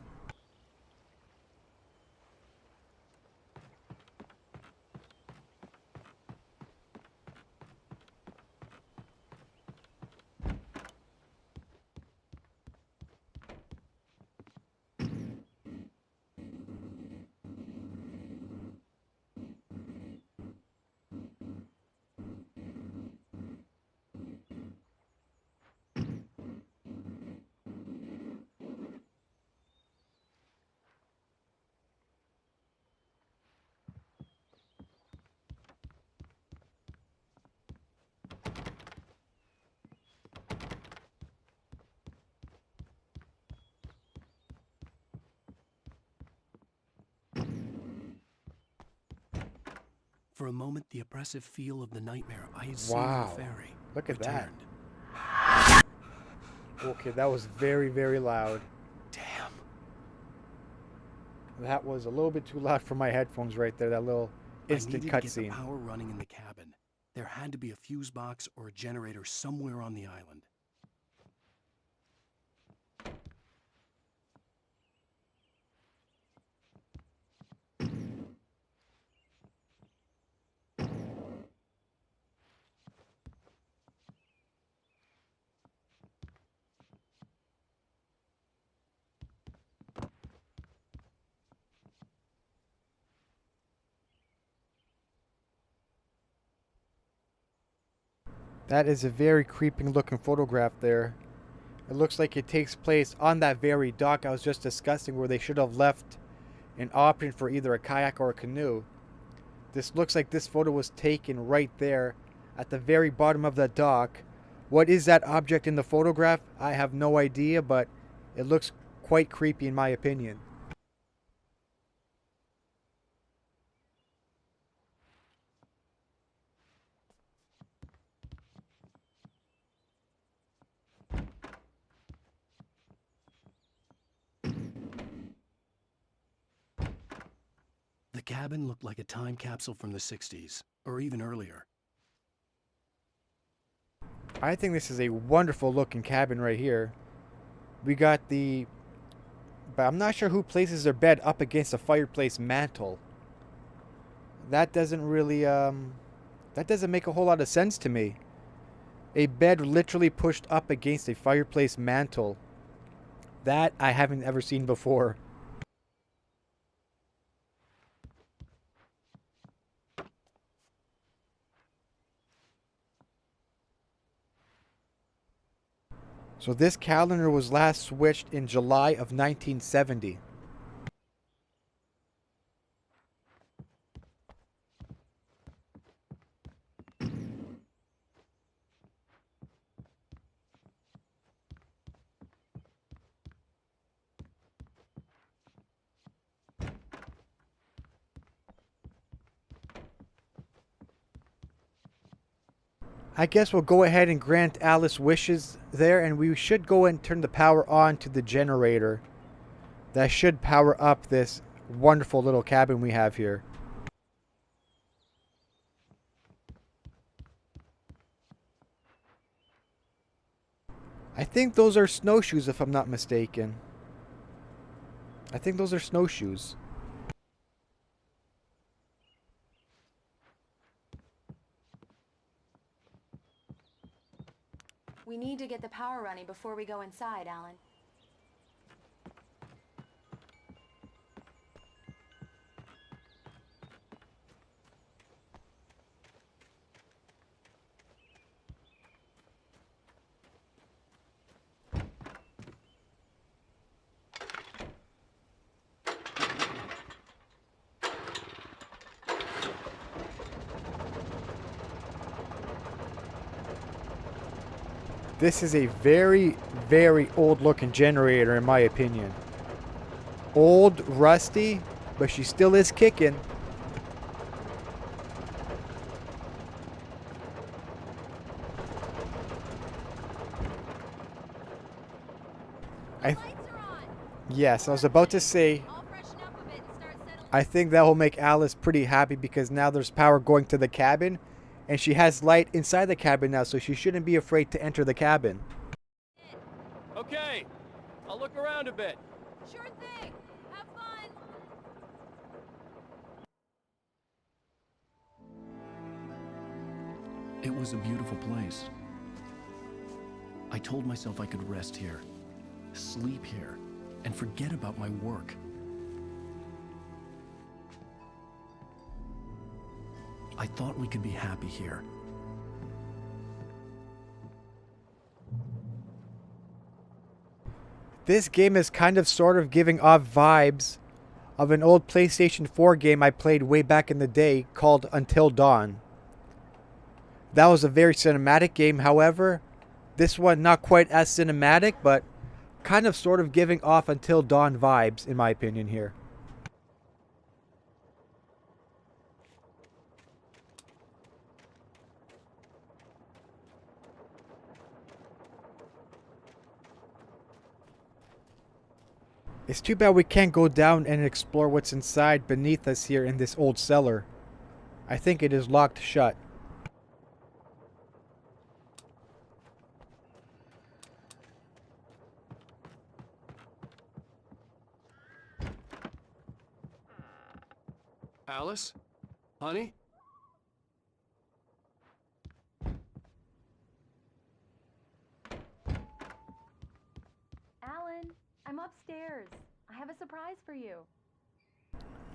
For a moment, the oppressive feel of the nightmare I had seen Wow. on the ferry Look at returned. that. Okay, that was very, very loud. Damn. That was a little bit too loud for my headphones right there, that little instant I needed to get the cutscene. power running in the cabin. There had to be a fuse box or a generator somewhere on the island. That is a very creeping looking photograph there. It looks like it takes place on that very dock I was just discussing, where they should have left an option for either a kayak or a canoe. This looks like this photo was taken right there at the very bottom of the dock. What is that object in the photograph? I have no idea, but it looks quite creepy in my opinion. The cabin looked like a time capsule from the 60s, or even earlier. I think this is a wonderful looking cabin right here. We got the... But I'm not sure who places their bed up against a fireplace mantle. That doesn't really, that doesn't make a whole lot of sense to me. A bed literally pushed up against a fireplace mantle. That I haven't ever seen before. So this calendar was last switched in July of 1970. I guess we'll go ahead and grant Alice wishes there, and we should go and turn the power on to the generator. That should power up this wonderful little cabin we have here. I think those are snowshoes if I'm not mistaken. I think those are snowshoes. We need to get the power running before we go inside, Alan. This is a very, very old looking generator in my opinion. Old, rusty, but she still is kicking. Yes, I was about to say, I think that will make Alice pretty happy because now there's power going to the cabin and she has light inside the cabin now, so she shouldn't be afraid to enter the cabin. Okay, I'll look around a bit. Sure thing. Have fun. It was a beautiful place. I told myself I could rest here, sleep here, and forget about my work. I thought we could be happy here. This game is kind of sort of giving off vibes of an old PlayStation 4 game I played way back in the day called Until Dawn. That was a very cinematic game, however, this one not quite as cinematic, but kind of sort of giving off Until Dawn vibes in my opinion here. It's too bad we can't go down and explore what's inside beneath us here in this old cellar. I think it is locked shut. Alice? Honey? Alan, I'm upstairs. I have a surprise for you.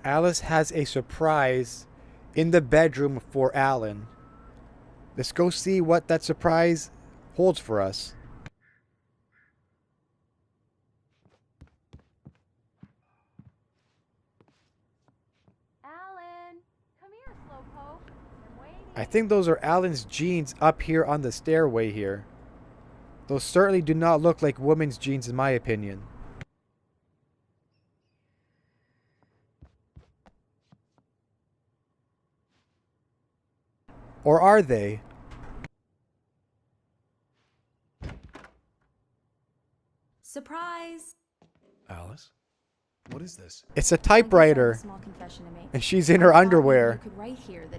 Alice has a surprise in the bedroom for Alan. Let's go see what that surprise holds for us. Alan, come here, slowpoke. I'm waiting. I think those are Alan's jeans up here on the stairway here. Those certainly do not look like women's jeans in my opinion. Or are they? Surprise! Alice? What is this? It's a typewriter. And she's in her underwear.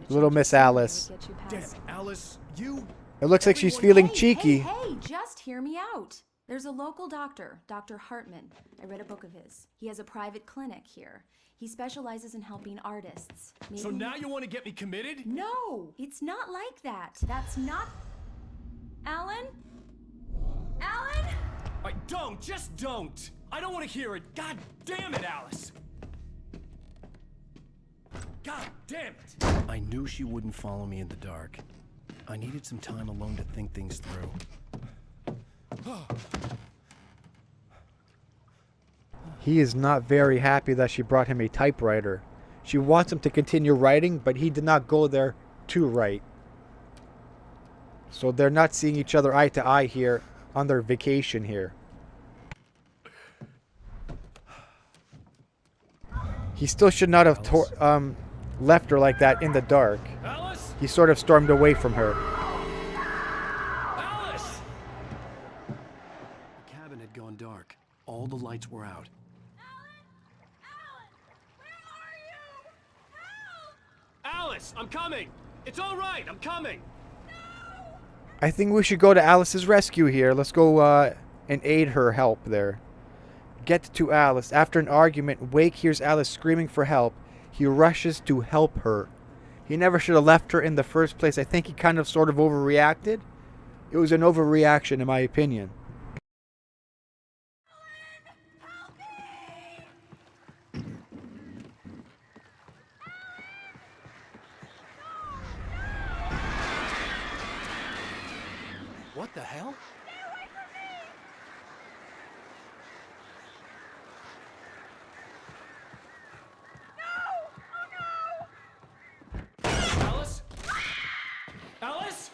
Little Miss Alice. Damn, Alice, you... It looks like she's feeling cheeky. Hey, just hear me out. There's a local doctor, Dr. Hartman. I read a book of his. He has a private clinic here. He specializes in helping artists. So now you want to get me committed? No, it's not like that. That's not... Alan? Alan? Just don't! I don't want to hear it. God damn it, Alice! God damn it! I knew she wouldn't follow me in the dark. I needed some time alone to think things through. He is not very happy that she brought him a typewriter. She wants him to continue writing, but he did not go there to write. So they're not seeing each other eye to eye here on their vacation here. He still should not have left her like that in the dark. Alice? He sort of stormed away from her. Alice! The cabin had gone dark. All the lights were out. Alice, I'm coming! It's all right, I'm coming! I think we should go to Alice's rescue here. Let's go and aid her help there. Get to Alice. After an argument, Wake hears Alice screaming for help. He rushes to help her. He never should have left her in the first place. I think he kind of sort of overreacted. It was an overreaction in my opinion. What the hell? Alice? Alice?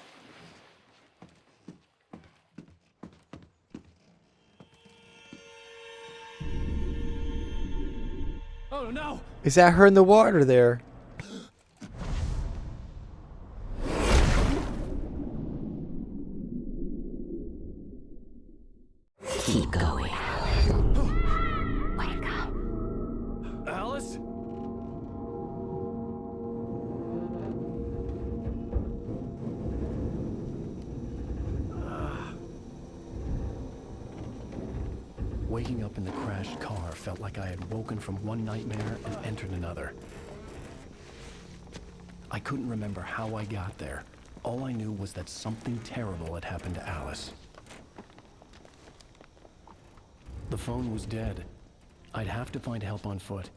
Oh no! Is that her in the water there? Keep going. Wake up. Alice? Waking up in the crashed car felt like I had woken from one nightmare and entered another. I couldn't remember how I got there. All I knew was that something terrible had happened to Alice. The phone was dead. I'd have to find help on foot.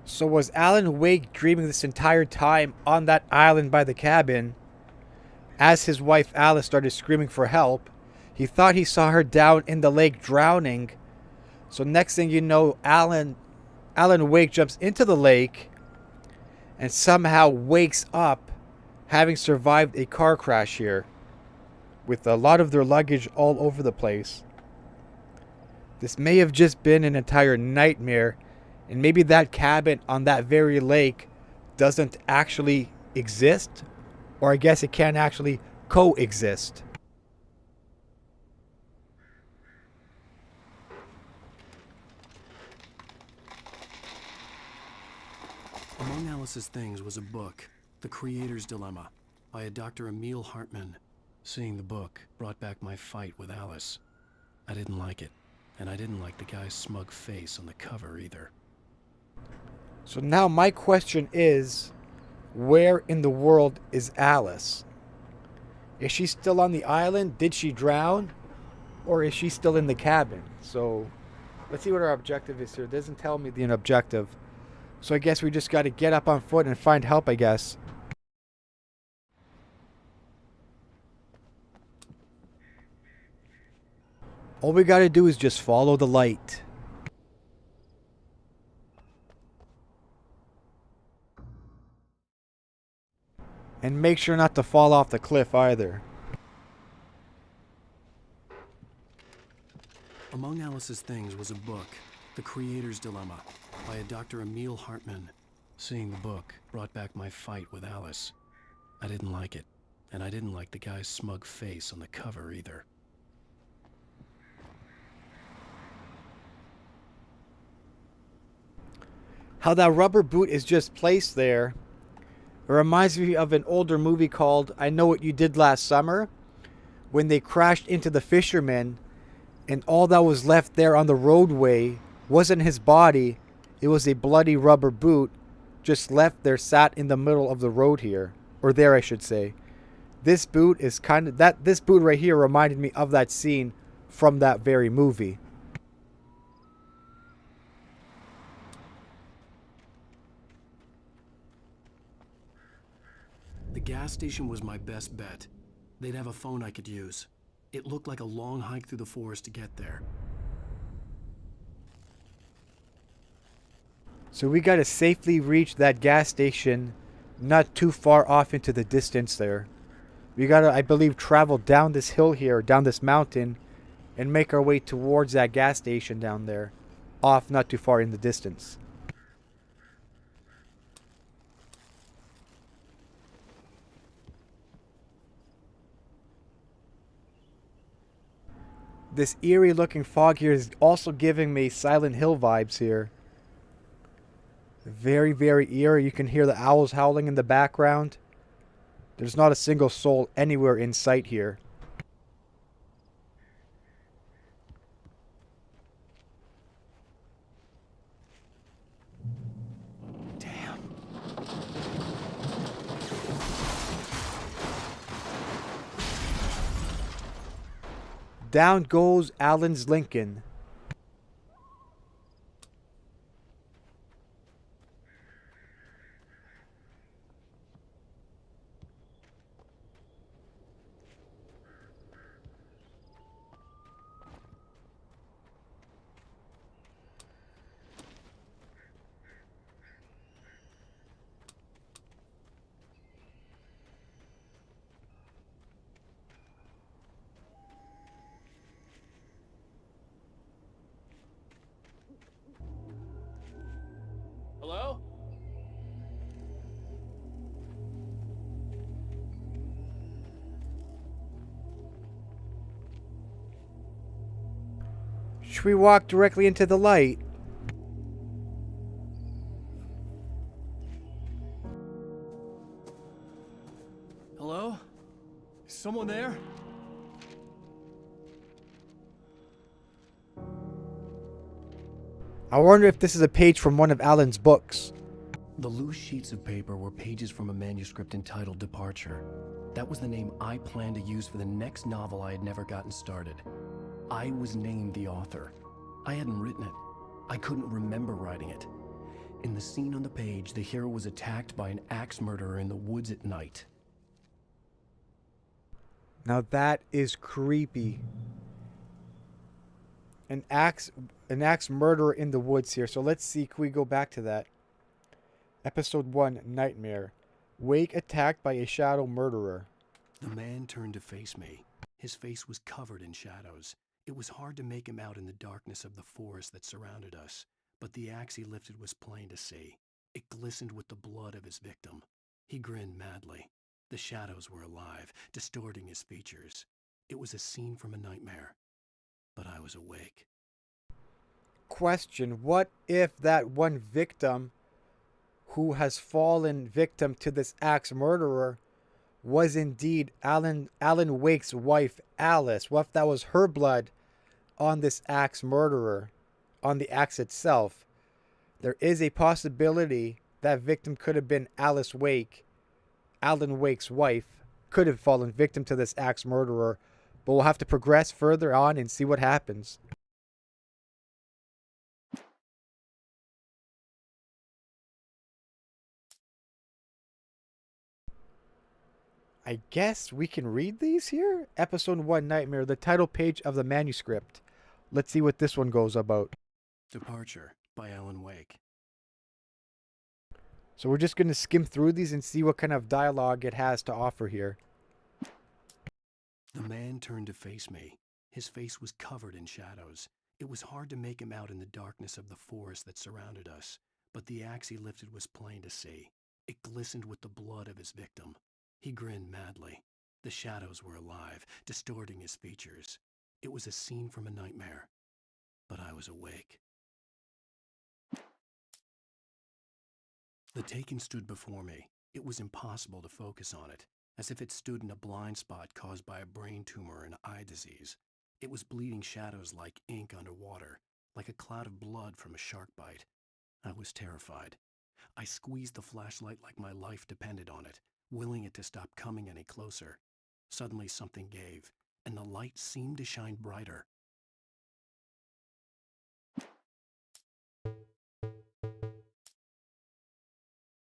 So was Alan Wake dreaming this entire time on that island by the cabin? As his wife Alice started screaming for help, he thought he saw her down in the lake drowning. So next thing you know, Alan Wake jumps into the lake and somehow wakes up having survived a car crash here with a lot of their luggage all over the place. This may have just been an entire nightmare, and maybe that cabin on that very lake doesn't actually exist, or I guess it can't actually coexist. Among Alice's things was a book, The Creator's Dilemma, by a Dr. Emil Hartmann. Seeing the book brought back my fight with Alice. I didn't like it, and I didn't like the guy's smug face on the cover either. So now my question is, where in the world is Alice? Is she still on the island? Did she drown? Or is she still in the cabin? So let's see what our objective is here. It doesn't tell me the objective. So I guess we just got to get up on foot and find help, I guess. All we got to do is just follow the light. And make sure not to fall off the cliff either. Among Alice's things was a book, The Creator's Dilemma, by a Dr. Emil Hartmann. Seeing the book brought back my fight with Alice. I didn't like it, and I didn't like the guy's smug face on the cover either. How that rubber boot is just placed there. It reminds me of an older movie called I Know What You Did Last Summer, when they crashed into the fisherman and all that was left there on the roadway wasn't his body, it was a bloody rubber boot just left there, sat in the middle of the road here, or there I should say. This boot is this boot right here reminded me of that scene from that very movie. The gas station was my best bet. They'd have a phone I could use. It looked like a long hike through the forest to get there. So we got to safely reach that gas station not too far off into the distance there. We got to, I believe, travel down this hill here, down this mountain, and make our way towards that gas station down there, off not too far in the distance. This eerie looking fog here is also giving me Silent Hill vibes here. Very, very eerie. You can hear the owls howling in the background. There's not a single soul anywhere in sight here. Down goes Alan's Lincoln. Should we walk directly into the light? Hello? Is someone there? I wonder if this is a page from one of Alan's books. The loose sheets of paper were pages from a manuscript entitled Departure. That was the name I planned to use for the next novel I had never gotten started. I was named the author. I hadn't written it. I couldn't remember writing it. In the scene on the page, the hero was attacked by an axe murderer in the woods at night. Now that is creepy. An axe murderer in the woods here. So let's see, can we go back to that? Episode 1, Nightmare. Wake attacked by a shadow murderer. The man turned to face me. His face was covered in shadows. It was hard to make him out in the darkness of the forest that surrounded us, but the axe he lifted was plain to see. It glistened with the blood of his victim. He grinned madly. The shadows were alive, distorting his features. It was a scene from a nightmare, but I was awake. Question, what if that one victim who has fallen victim to this axe murderer was indeed Alan Wake's wife, Alice? What if that was her blood on this axe murderer, on the axe itself? There is a possibility that victim could have been Alan Wake's wife, could have fallen victim to this axe murderer, but we'll have to progress further on and see what happens. I guess we can read these here? Episode 1, Nightmare, the title page of the manuscript. Let's see what this one goes about. Departure by Alan Wake. So we're just going to skim through these and see what kind of dialogue it has to offer here. The man turned to face me. His face was covered in shadows. It was hard to make him out in the darkness of the forest that surrounded us, but the axe he lifted was plain to see. It glistened with the blood of his victim. He grinned madly. The shadows were alive, distorting his features. It was a scene from a nightmare, but I was awake. The Taken stood before me. It was impossible to focus on it, as if it stood in a blind spot caused by a brain tumor and eye disease. It was bleeding shadows like ink underwater, like a cloud of blood from a shark bite. I was terrified. I squeezed the flashlight like my life depended on it, willing it to stop coming any closer. Suddenly something gave, and the light seemed to shine brighter.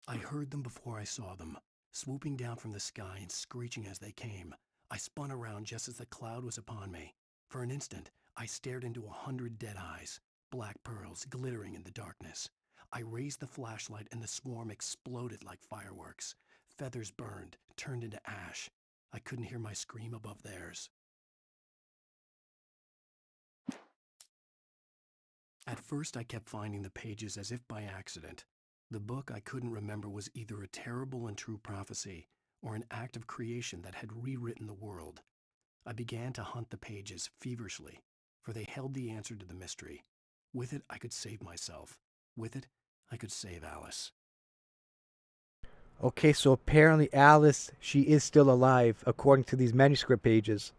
I heard them before I saw them, swooping down from the sky and screeching as they came. I spun around just as the cloud was upon me. For an instant, I stared into 100 dead eyes, black pearls glittering in the darkness. I raised the flashlight and the swarm exploded like fireworks. Feathers burned, turned into ash. I couldn't hear my scream above theirs. At first, I kept finding the pages as if by accident. The book I couldn't remember was either a terrible and true prophecy or an act of creation that had rewritten the world. I began to hunt the pages feverishly, for they held the answer to the mystery. With it, I could save myself. With it, I could save Alice. Okay, so apparently Alice, she is still alive, according to these manuscript pages.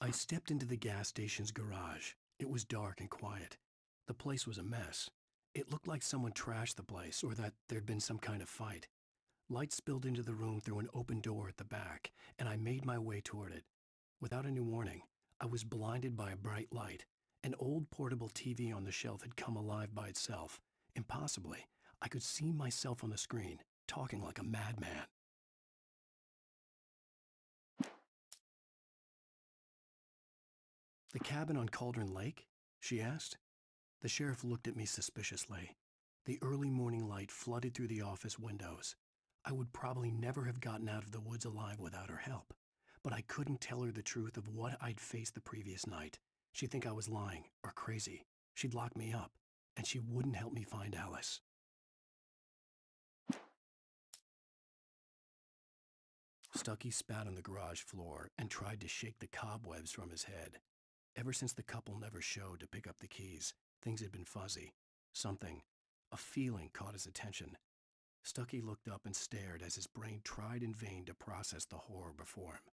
I stepped into the gas station's garage. It was dark and quiet. The place was a mess. It looked like someone trashed the place, or that there'd been some kind of fight. Light spilled into the room through an open door at the back, and I made my way toward it. Without any warning, I was blinded by a bright light. An old portable TV on the shelf had come alive by itself. Impossibly, I could see myself on the screen, talking like a madman. The cabin on Cauldron Lake? She asked. The sheriff looked at me suspiciously. The early morning light flooded through the office windows. I would probably never have gotten out of the woods alive without her help, but I couldn't tell her the truth of what I'd faced the previous night. She'd think I was lying or crazy. She'd lock me up, and she wouldn't help me find Alice. Stucky spat on the garage floor and tried to shake the cobwebs from his head. Ever since the couple never showed to pick up the keys, things had been fuzzy. Something, a feeling caught his attention. Stucky looked up and stared as his brain tried in vain to process the horror before him.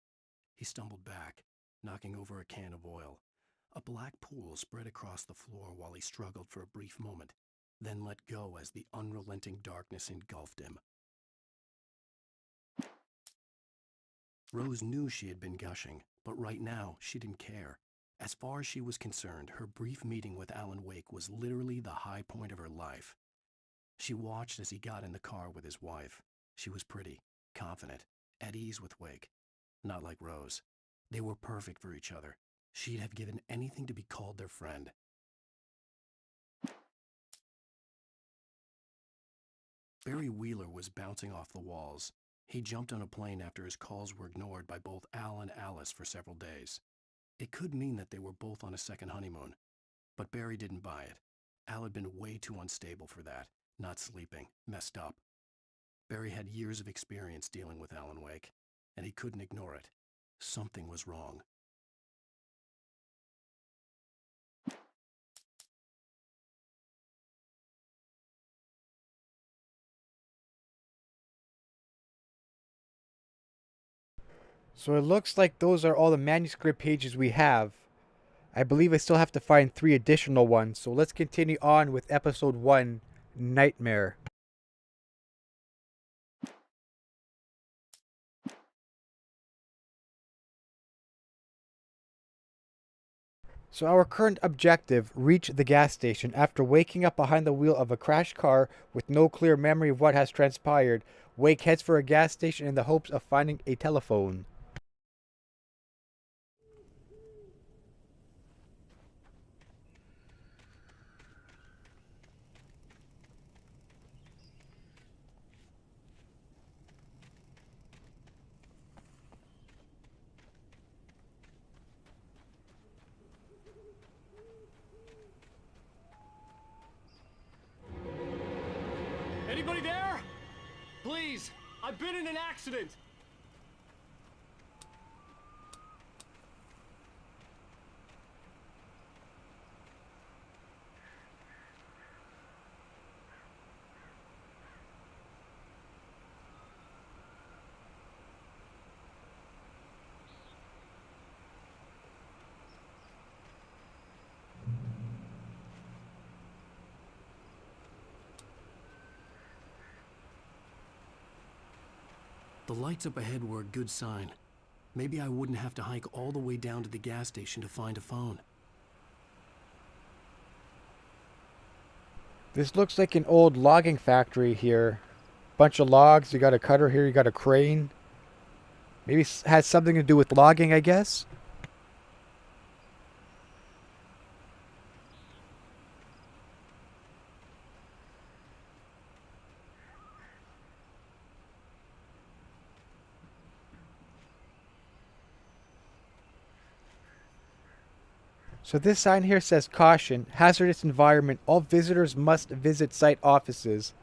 He stumbled back, knocking over a can of oil. A black pool spread across the floor while he struggled for a brief moment, then let go as the unrelenting darkness engulfed him. Rose knew she had been gushing, but right now she didn't care. As far as she was concerned, her brief meeting with Alan Wake was literally the high point of her life. She watched as he got in the car with his wife. She was pretty, confident, at ease with Wake. Not like Rose. They were perfect for each other. She'd have given anything to be called their friend. Barry Wheeler was bouncing off the walls. He jumped on a plane after his calls were ignored by both Al and Alice for several days. It could mean that they were both on a second honeymoon. But Barry didn't buy it. Al had been way too unstable for that, not sleeping, messed up. Barry had years of experience dealing with Alan Wake, and he couldn't ignore it. Something was wrong. So it looks like those are all the manuscript pages we have. I believe I still have to find 3 additional ones, so let's continue on with episode 1, Nightmare. So our current objective, reach the gas station. After waking up behind the wheel of a crashed car with no clear memory of what has transpired, Wake heads for a gas station in the hopes of finding a telephone. Anybody there? Please, I've been in an accident. The lights up ahead were a good sign. Maybe I wouldn't have to hike all the way down to the gas station to find a phone. This looks like an old logging factory here. Bunch of logs, you got a cutter here, you got a crane. Maybe it has something to do with logging, I guess. So this sign here says, caution, hazardous environment. All visitors must visit site offices.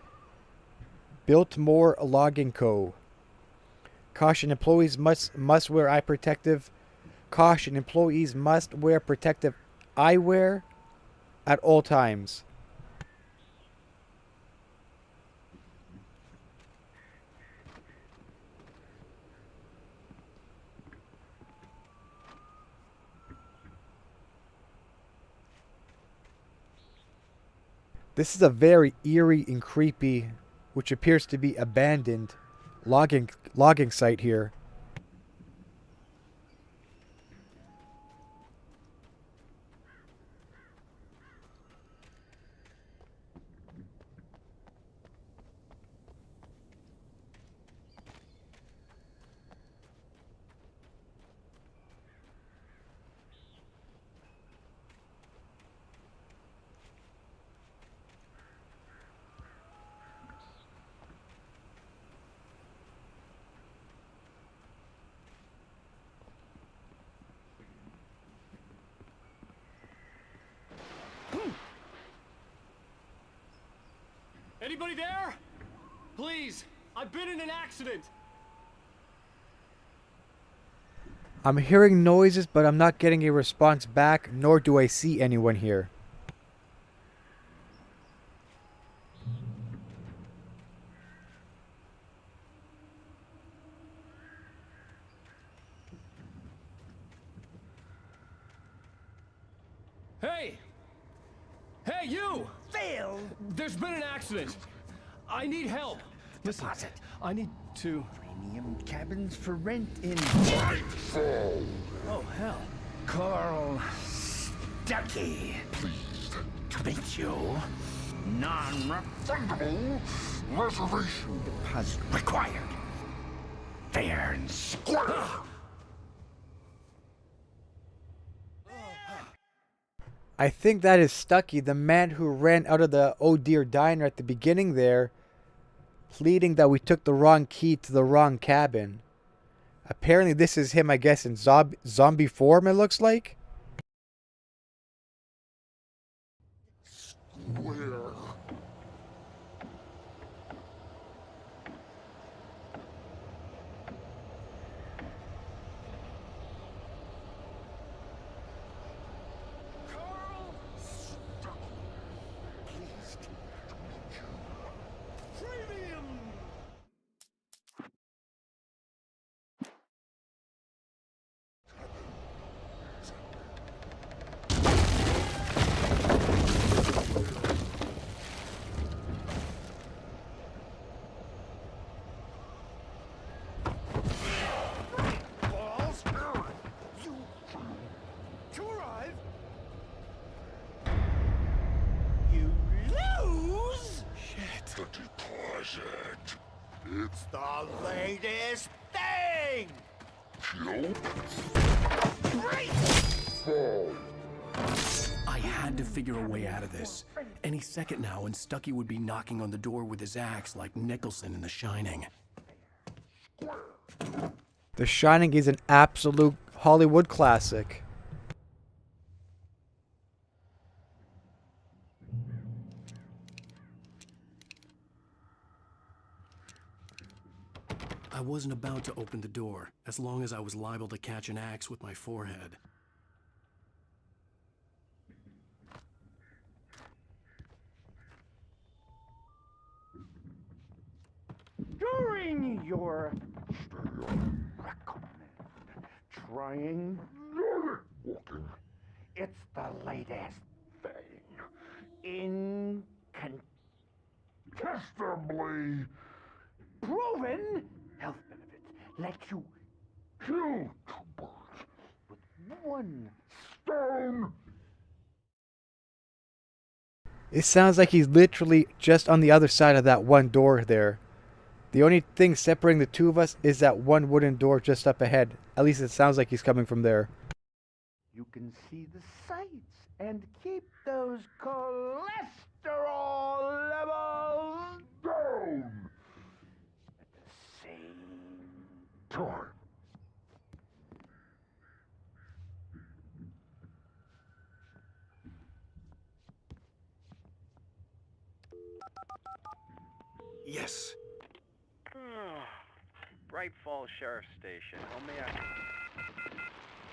Biltmore Logging Co. Caution, employees must wear eye protective. Caution, employees must wear protective eyewear at all times. This is a very eerie and creepy, which appears to be abandoned, logging site here. Anybody there? Please, I've been in an accident. I'm hearing noises, but I'm not getting a response back, nor do I see anyone here. Hey! Hey, you! Phil! There's been an accident. I need help. Listen, Deposit. I need to... Premium cabins for rent in... Oh, hell. Carl Stuckey. Pleased To meet you. Non-refundable reservation deposit required. Fair and square. I think that is Stuckey, the man who ran out of the Oh Dear Diner at the beginning there, pleading that we took the wrong key to the wrong cabin. Apparently this is him, I guess, in zombie form, it looks like. square. It's the latest thing! I had to figure a way out of this. Any second now, and Stuckey would be knocking on the door with his axe like Nicholson in The Shining. The Shining is an absolute Hollywood classic. I wasn't about to open the door, as long as I was liable to catch an axe with my forehead. During your trying walking, it's the latest thing. Incontestably proven health benefits let you kill two birds with one stone. It sounds like he's literally just on the other side of that one door there. The only thing separating the two of us is that one wooden door just up ahead. At least it sounds like he's coming from there. You can see the sights and keep those cholesterol levels down at the same time. Yes. Bright Falls Sheriff's Station. How may I...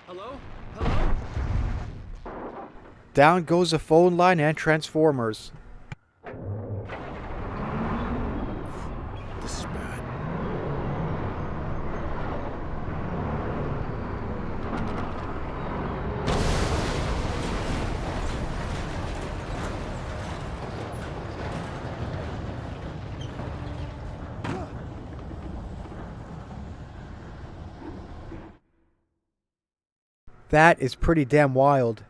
Hello? Hello? Down goes the phone line and transformers. This is bad. That is pretty damn wild.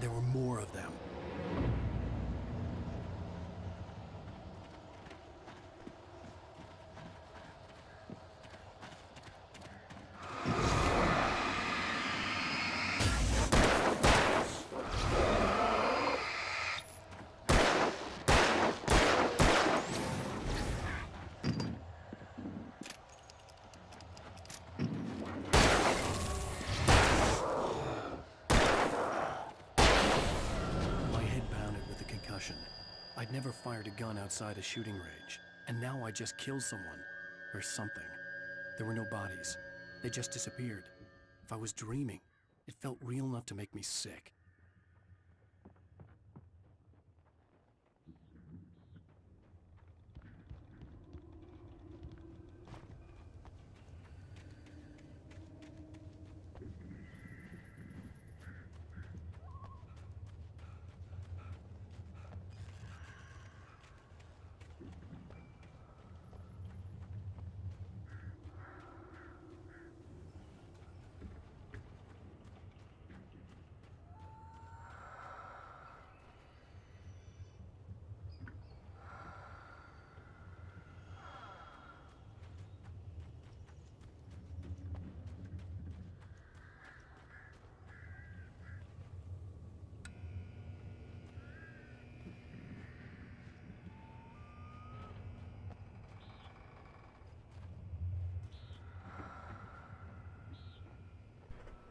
There were more of them. I'd never fired a gun outside a shooting range, and now I just killed someone. Or something. There were no bodies. They just disappeared. If I was dreaming, it felt real enough to make me sick.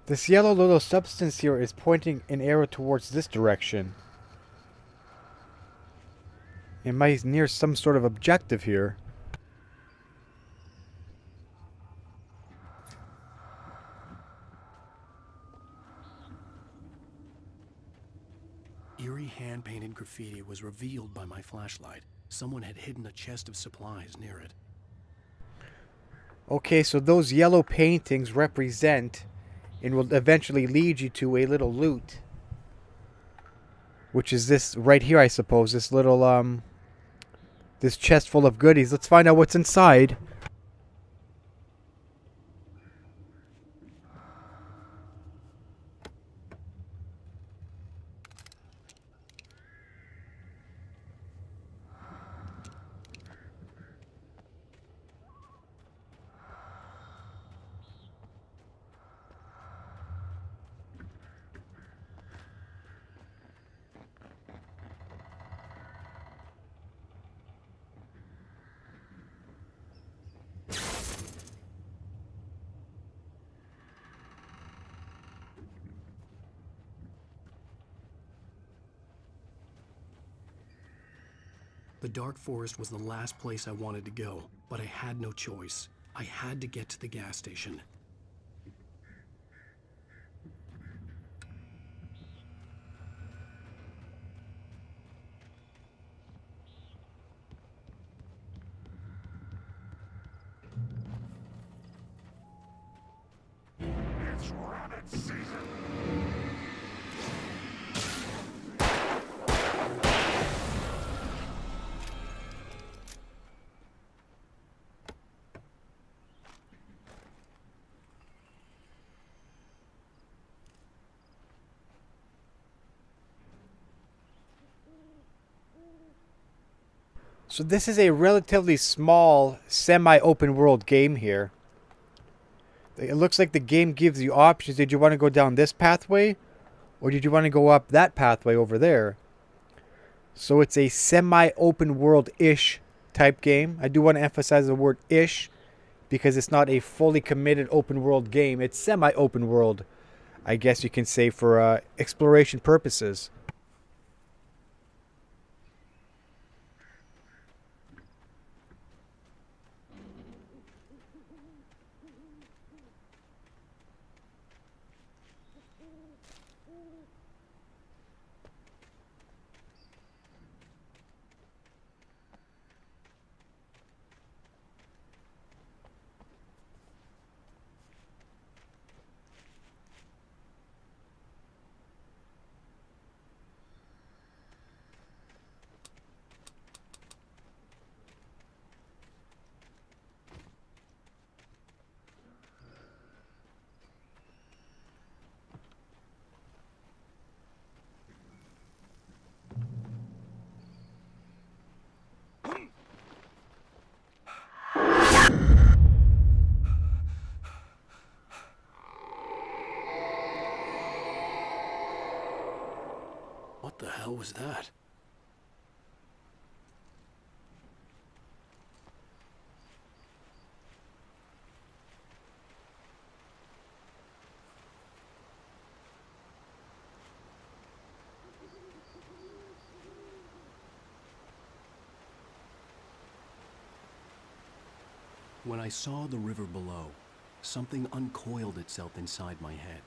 This yellow little substance here is pointing an arrow towards this direction. It might be near some sort of objective here. Eerie hand-painted graffiti was revealed by my flashlight. Someone had hidden a chest of supplies near it. Okay, so those yellow paintings represent and will eventually lead you to a little loot. Which is this right here, I suppose. This little, this chest full of goodies. Let's find out what's inside. The dark forest was the last place I wanted to go, but I had no choice. I had to get to the gas station. It's rabbit season. So this is a relatively small, semi-open world game here. It looks like the game gives you options. Did you want to go down this pathway? Or did you want to go up that pathway over there? So it's a semi-open world-ish type game. I do want to emphasize the word ish because it's not a fully committed open world game. It's semi-open world, I guess you can say, for exploration purposes. What the hell was that? When I saw the river below, something uncoiled itself inside my head.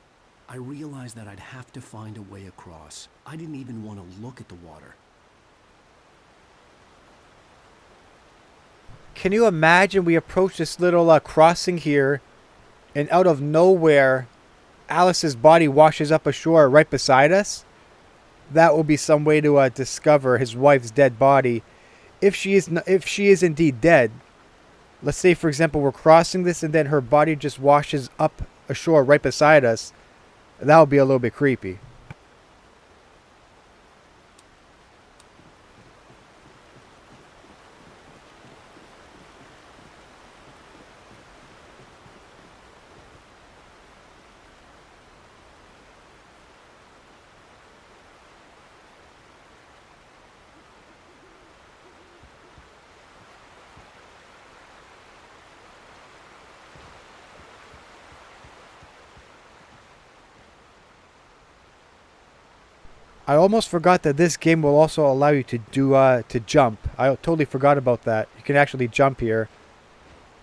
I realized that I'd have to find a way across. I didn't even want to look at the water. Can you imagine we approach this little crossing here, and out of nowhere, Alice's body washes up ashore right beside us? That will be some way to discover his wife's dead body, if she is indeed dead. Let's say, for example, we're crossing this and then her body just washes up ashore right beside us. That would be a little bit creepy. I almost forgot that this game will also allow you to do to jump. I totally forgot about that. You can actually jump here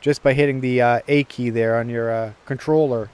just by hitting the A key there on your controller.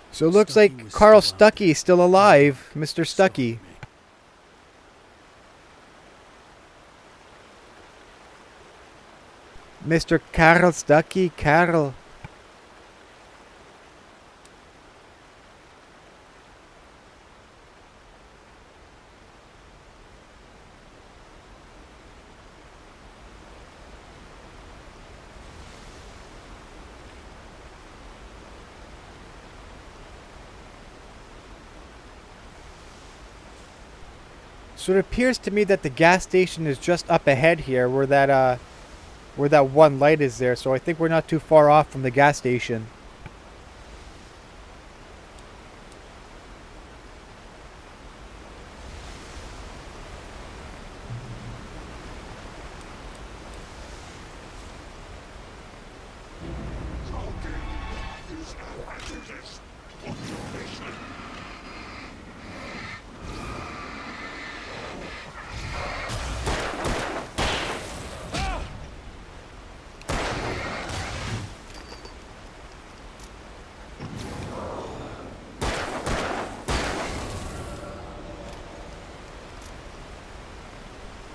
So it looks like Carl Stuckey is still alive, Mr. Stuckey. Mr. Carl Stuckey, Carl. So it appears to me that the gas station is just up ahead here where that one light is there. So I think we're not too far off from the gas station.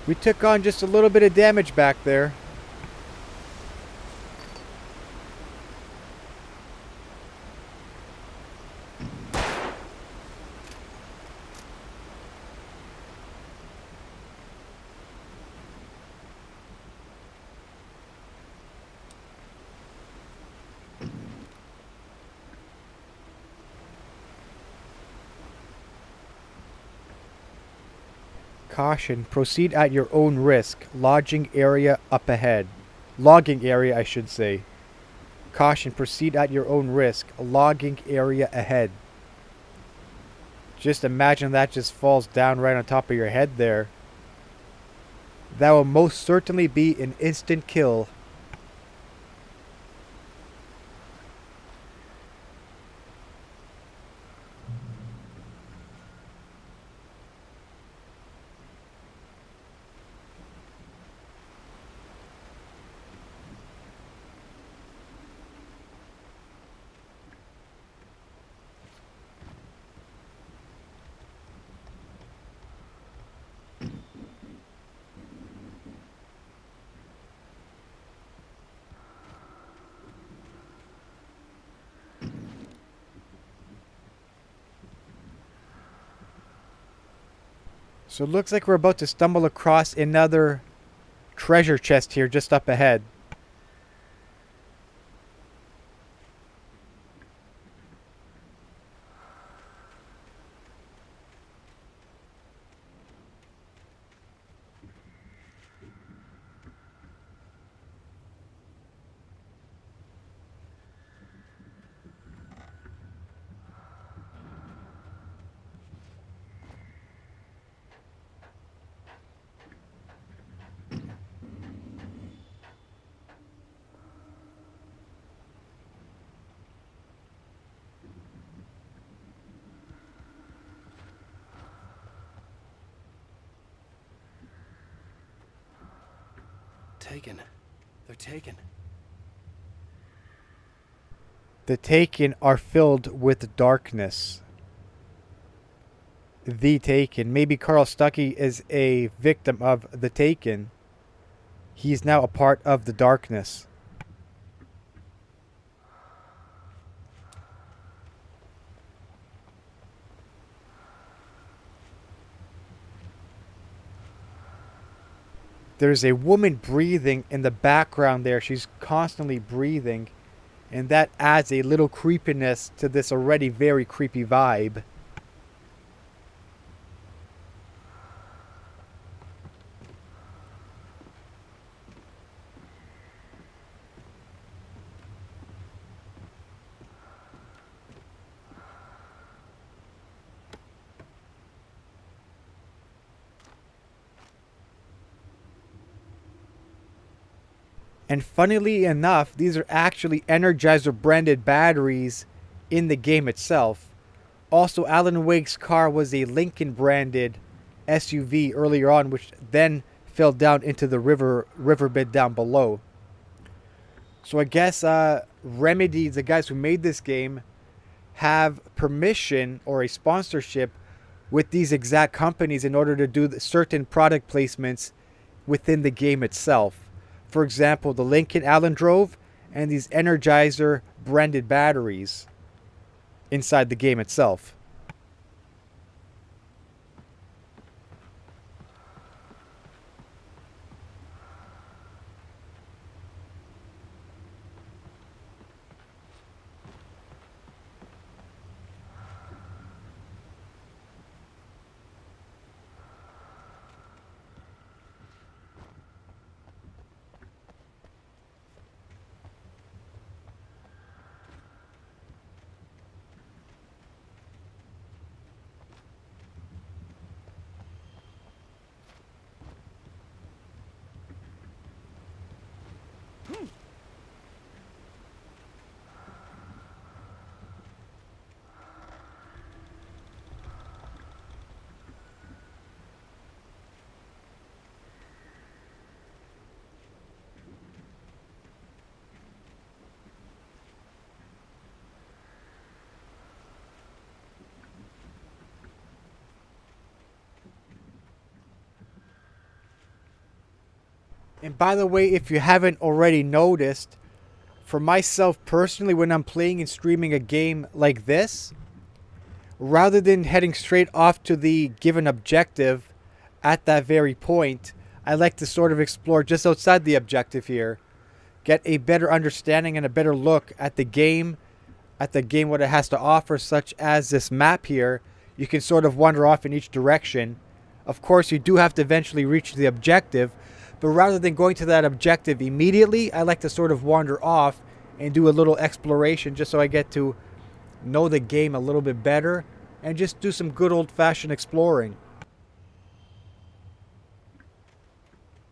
We took on just a little bit of damage back there. Caution, proceed at your own risk. Lodging area up ahead. Logging area, I should say. Caution, proceed at your own risk. Logging area ahead. Just imagine that just falls down right on top of your head there. That will most certainly be an instant kill. So it looks like we're about to stumble across another treasure chest here just up ahead. Taken. They're taken. The Taken are filled with darkness. The Taken. Maybe Carl Stuckey is a victim of the Taken. He's now a part of the darkness. There's a woman breathing in the background there. She's constantly breathing. And that adds a little creepiness to this already very creepy vibe. And funnily enough, these are actually Energizer branded batteries in the game itself. Also, Alan Wake's car was a Lincoln branded SUV earlier on, which then fell down into the riverbed down below. So I guess Remedy, the guys who made this game, have permission or a sponsorship with these exact companies in order to do certain product placements within the game itself. For example, the Lincoln Alan drove and these Energizer branded batteries inside the game itself. And by the way, if you haven't already noticed, for myself personally, when I'm playing and streaming a game like this, rather than heading straight off to the given objective at that very point, I like to sort of explore just outside the objective here, get a better understanding and a better look at the game, what it has to offer, such as this map here. You can sort of wander off in each direction. Of course, you do have to eventually reach the objective, but rather than going to that objective immediately, I like to sort of wander off and do a little exploration just so I get to know the game a little bit better, and just do some good old-fashioned exploring.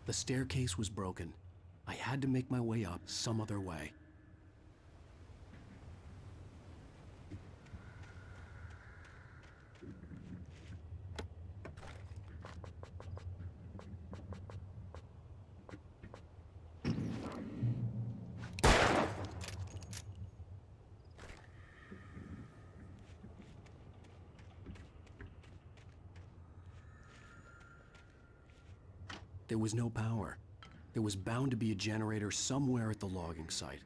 The staircase was broken. I had to make my way up some other way. There was no power. There was bound to be a generator somewhere at the logging site.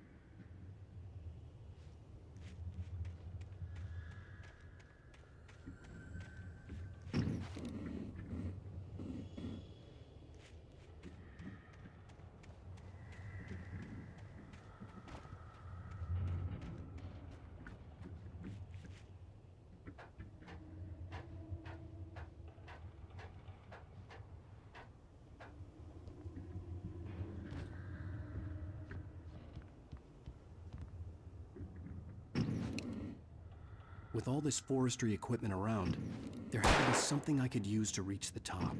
With all this forestry equipment around, there had to be something I could use to reach the top.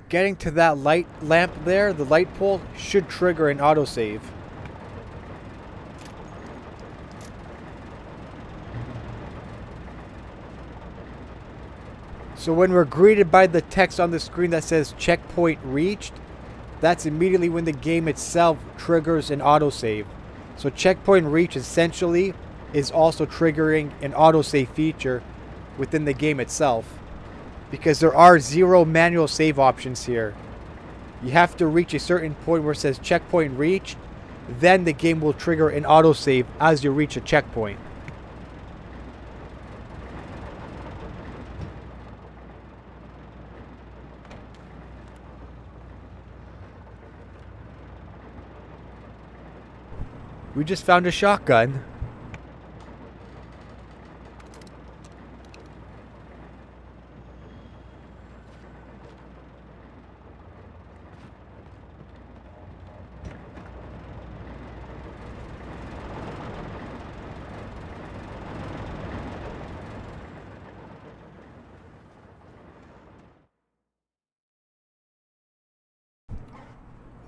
Getting to that light lamp there, the light pole, should trigger an autosave. So when we're greeted by the text on the screen that says checkpoint reached, that's immediately when the game itself triggers an autosave. So checkpoint reach essentially is also triggering an autosave feature within the game itself, because there are 0 manual save options here. You have to reach a certain point where it says checkpoint reached, then the game will trigger an autosave as you reach a checkpoint. We just found a shotgun.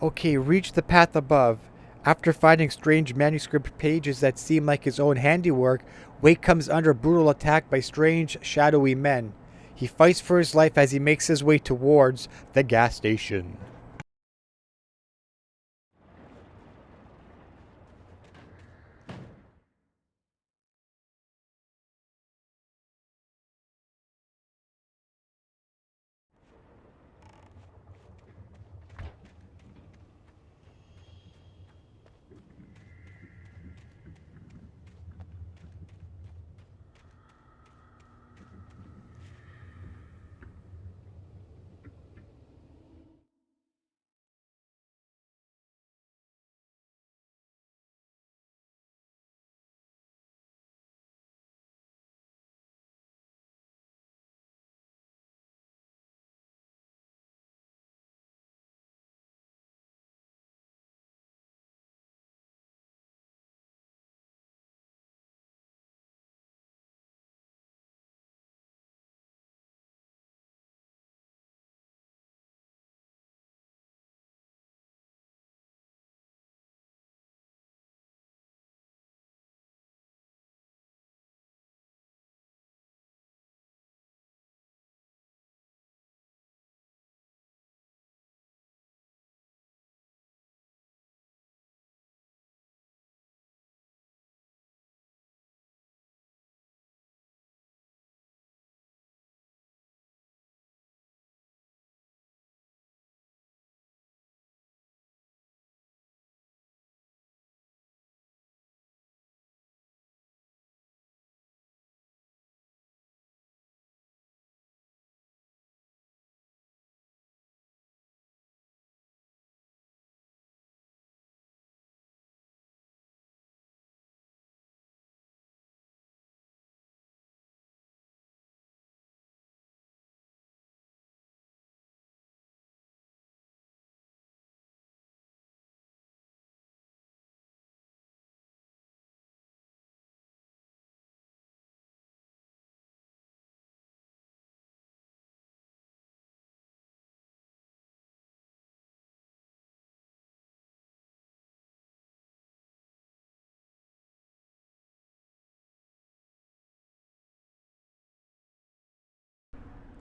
Okay, reach the path above. After finding strange manuscript pages that seem like his own handiwork, Wake comes under brutal attack by strange, shadowy men. He fights for his life as he makes his way towards the gas station.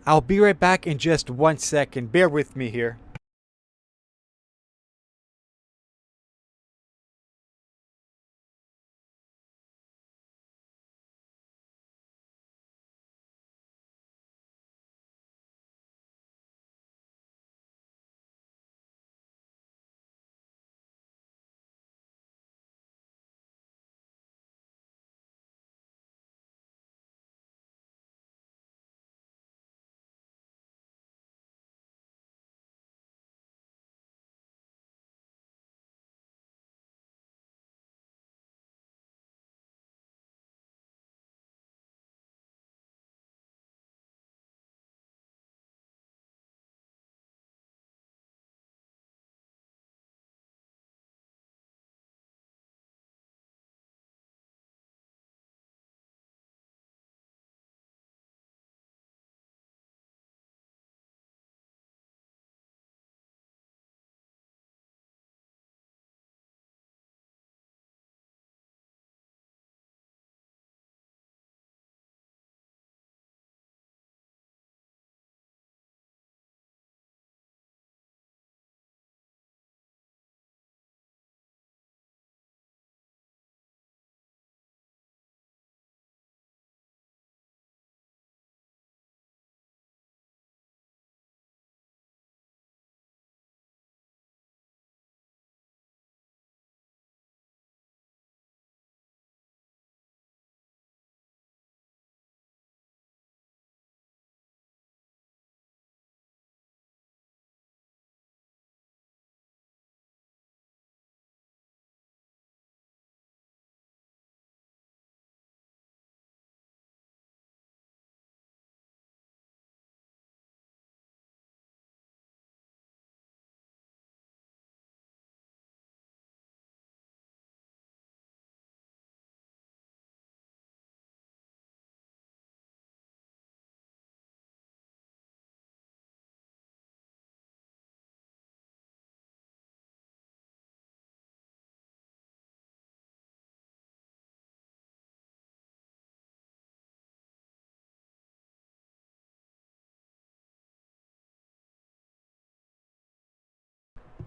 I'll be right back in just 1 second. Bear with me here.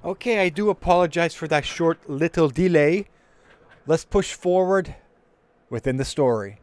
Okay, I do apologize for that short little delay. Let's push forward within the story.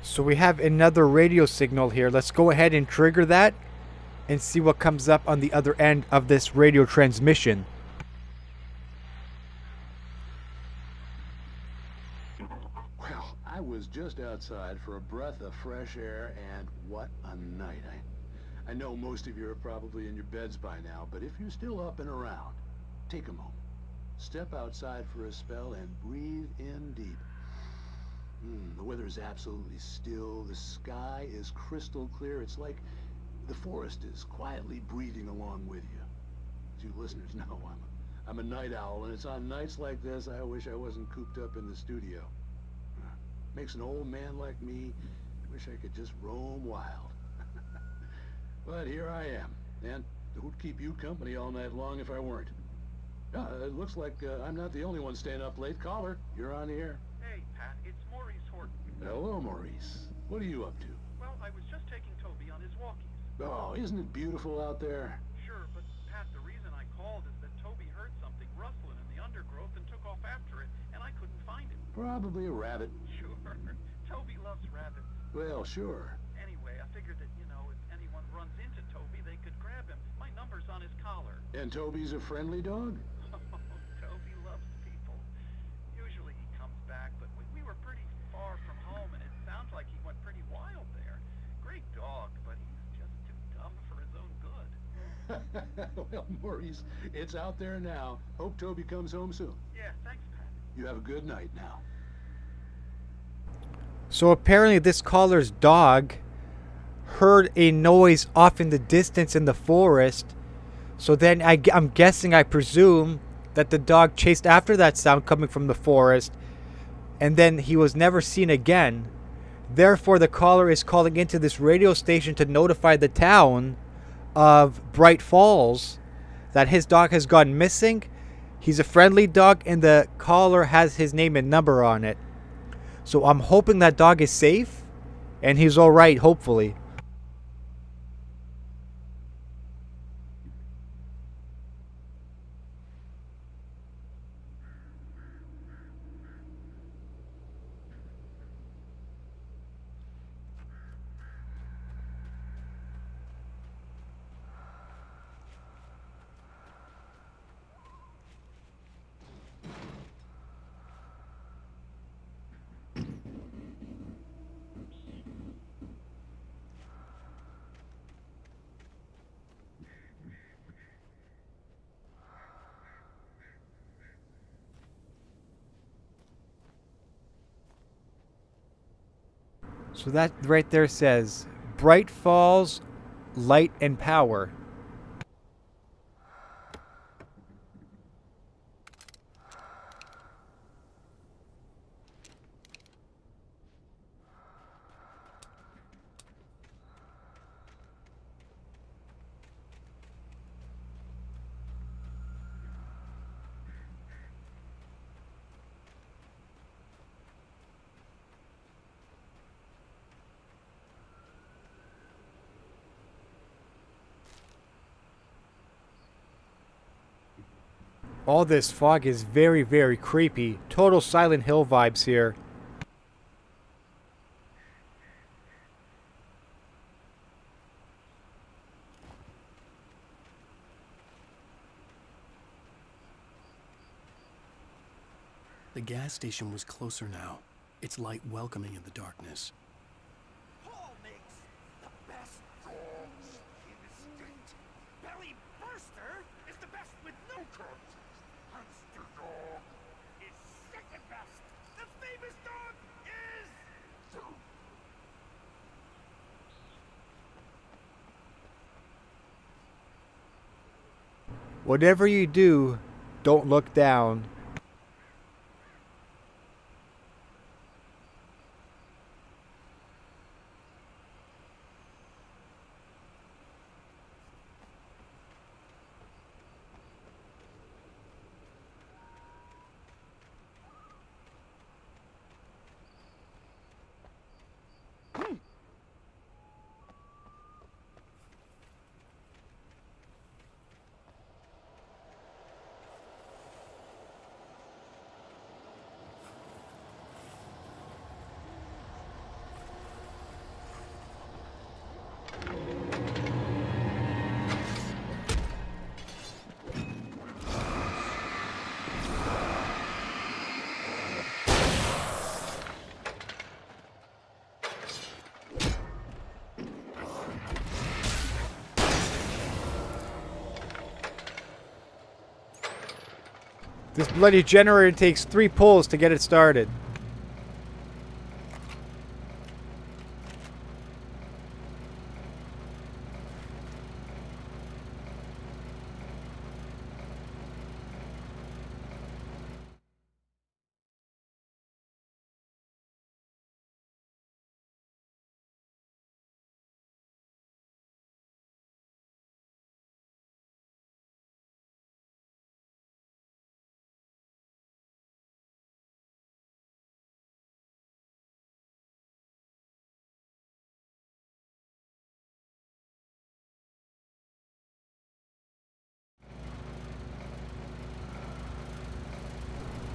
So we have another radio signal here. Let's go ahead and trigger that and see what comes up on the other end of this radio transmission. Well, I was just outside for a breath of fresh air, and what a night. I know most of you are probably in your beds by now, but if you're still up and around, take a moment. Step outside for a spell and breathe in deep. The weather is absolutely still. The sky is crystal clear. It's like the forest is quietly breathing along with you. As you listeners know, I'm a night owl, and it's on nights like this I wish I wasn't cooped up in the studio. Makes an old man like me wish I could just roam wild. But here I am, And who'd keep you company all night long if I weren't? It looks like I'm not the only one staying up late. Caller, you're on the air. Hey, Pat, it's Maurice Horton. Hello, Maurice. What are you up to? Well, I was just taking Toby on his walkies. Oh, isn't it beautiful out there? Sure, but Pat, the reason I called is that Toby heard something rustling in the undergrowth and took off after it, and I couldn't find it. Probably a rabbit. Sure. Toby loves rabbits. Well, sure. Anyway, I figured that, if anyone runs into Toby, they could grab him. My number's on his collar. And Toby's a friendly dog? Toby loves people. Usually he comes back, but we were pretty far from home, and it sounds like he went pretty wild there. Great dog, but he's just too dumb for his own good. Well, Maurice, it's out there now. Hope Toby comes home soon. Yeah, thanks, Pat. You have a good night now. So apparently this caller's dog heard a noise off in the distance in the forest. So then I'm guessing, I presume, that the dog chased after that sound coming from the forest, and then he was never seen again. Therefore, the caller is calling into this radio station to notify the town of Bright Falls that his dog has gone missing. He's a friendly dog, and the caller has his name and number on it. So I'm hoping that dog is safe, and he's alright, hopefully. So that right there says Bright Falls, Light and Power. All this fog is very, very creepy. Total Silent Hill vibes here. The gas station was closer now, its light welcoming in the darkness. Paul makes the best dogs in the state. Belly Burster is the best with no cuts. Hamster Dog is second best. The famous dog is... Whatever you do, don't look down. This bloody generator takes 3 pulls to get it started.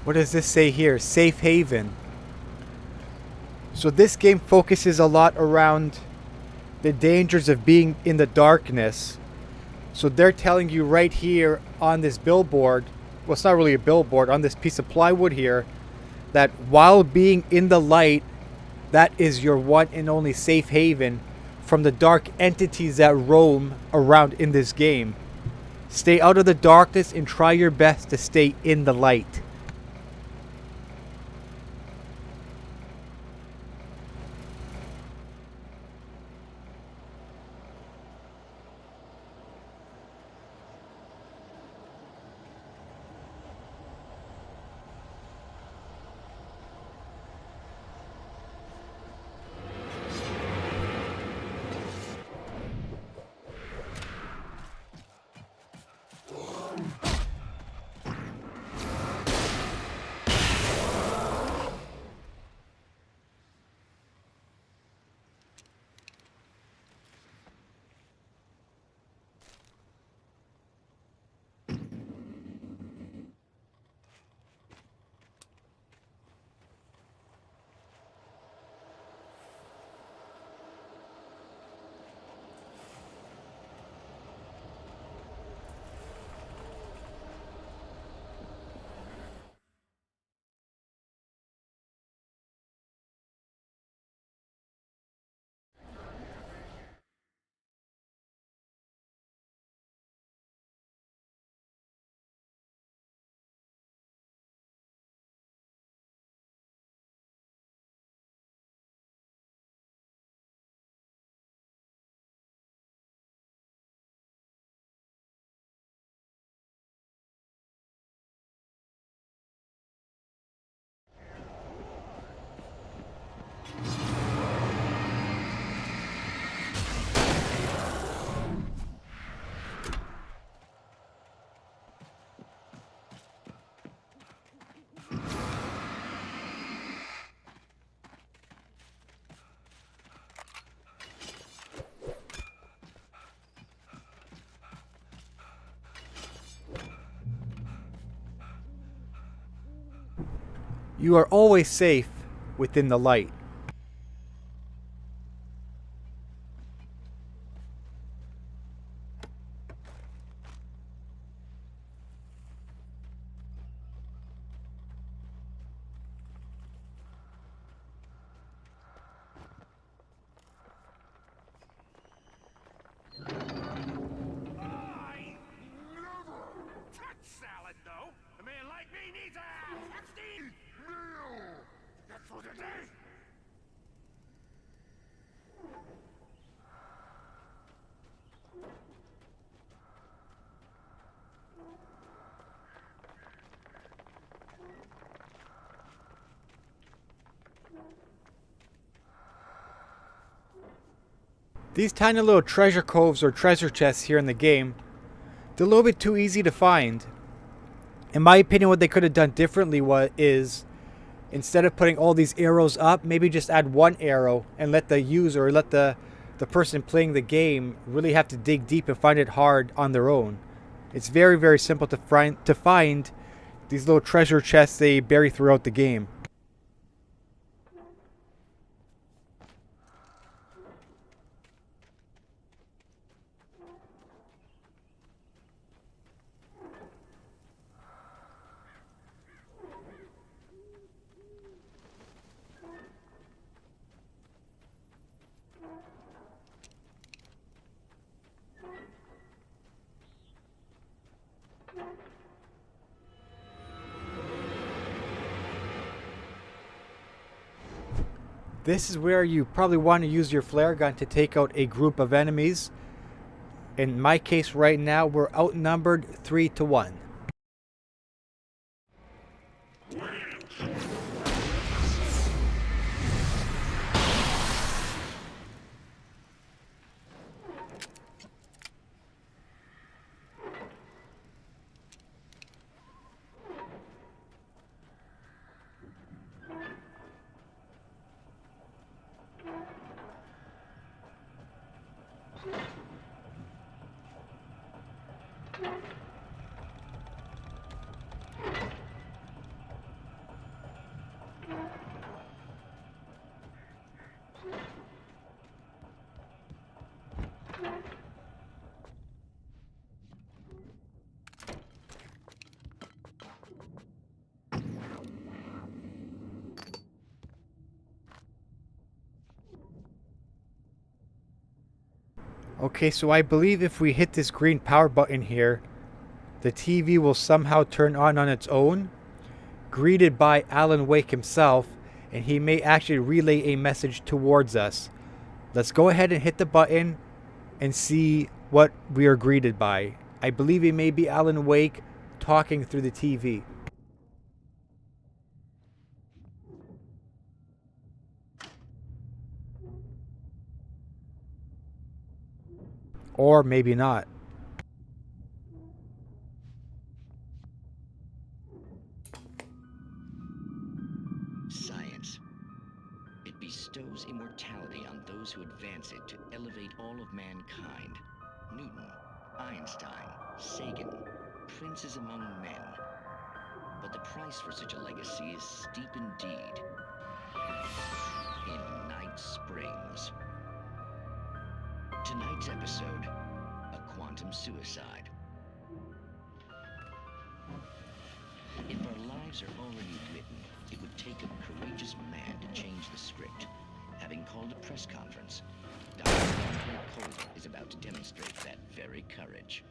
What does this say here? Safe haven. So this game focuses a lot around the dangers of being in the darkness. So they're telling you right here on this billboard, well, it's not really a billboard, on this piece of plywood here, that while being in the light, that is your one and only safe haven from the dark entities that roam around in this game. Stay out of the darkness and try your best to stay in the light. You are always safe within the light. Salad, though. A man like me needs a hefty meal. That's for today. These tiny little treasure coves or treasure chests here in the game, they're a little bit too easy to find. In my opinion, what they could have done differently is instead of putting all these arrows up, maybe just add one arrow and let the user or let the person playing the game really have to dig deep and find it hard on their own. It's very, very simple to find these little treasure chests they bury throughout the game. This is where you probably want to use your flare gun to take out a group of enemies. In my case right now, we're outnumbered 3-1. Okay, so I believe if we hit this green power button here, the TV will somehow turn on its own, greeted by Alan Wake himself, and he may actually relay a message towards us. Let's go ahead and hit the button and see what we are greeted by. I believe it may be Alan Wake talking through the TV. Or maybe not. Science. It bestows immortality on those who advance it to elevate all of mankind. Newton, Einstein, Sagan, princes among men. But the price for such a legacy is steep indeed. In Night Springs. Tonight's episode, a quantum suicide. If our lives are already written, it would take a courageous man to change the script. Having called a press conference, Dr. Colvin is about to demonstrate that very courage.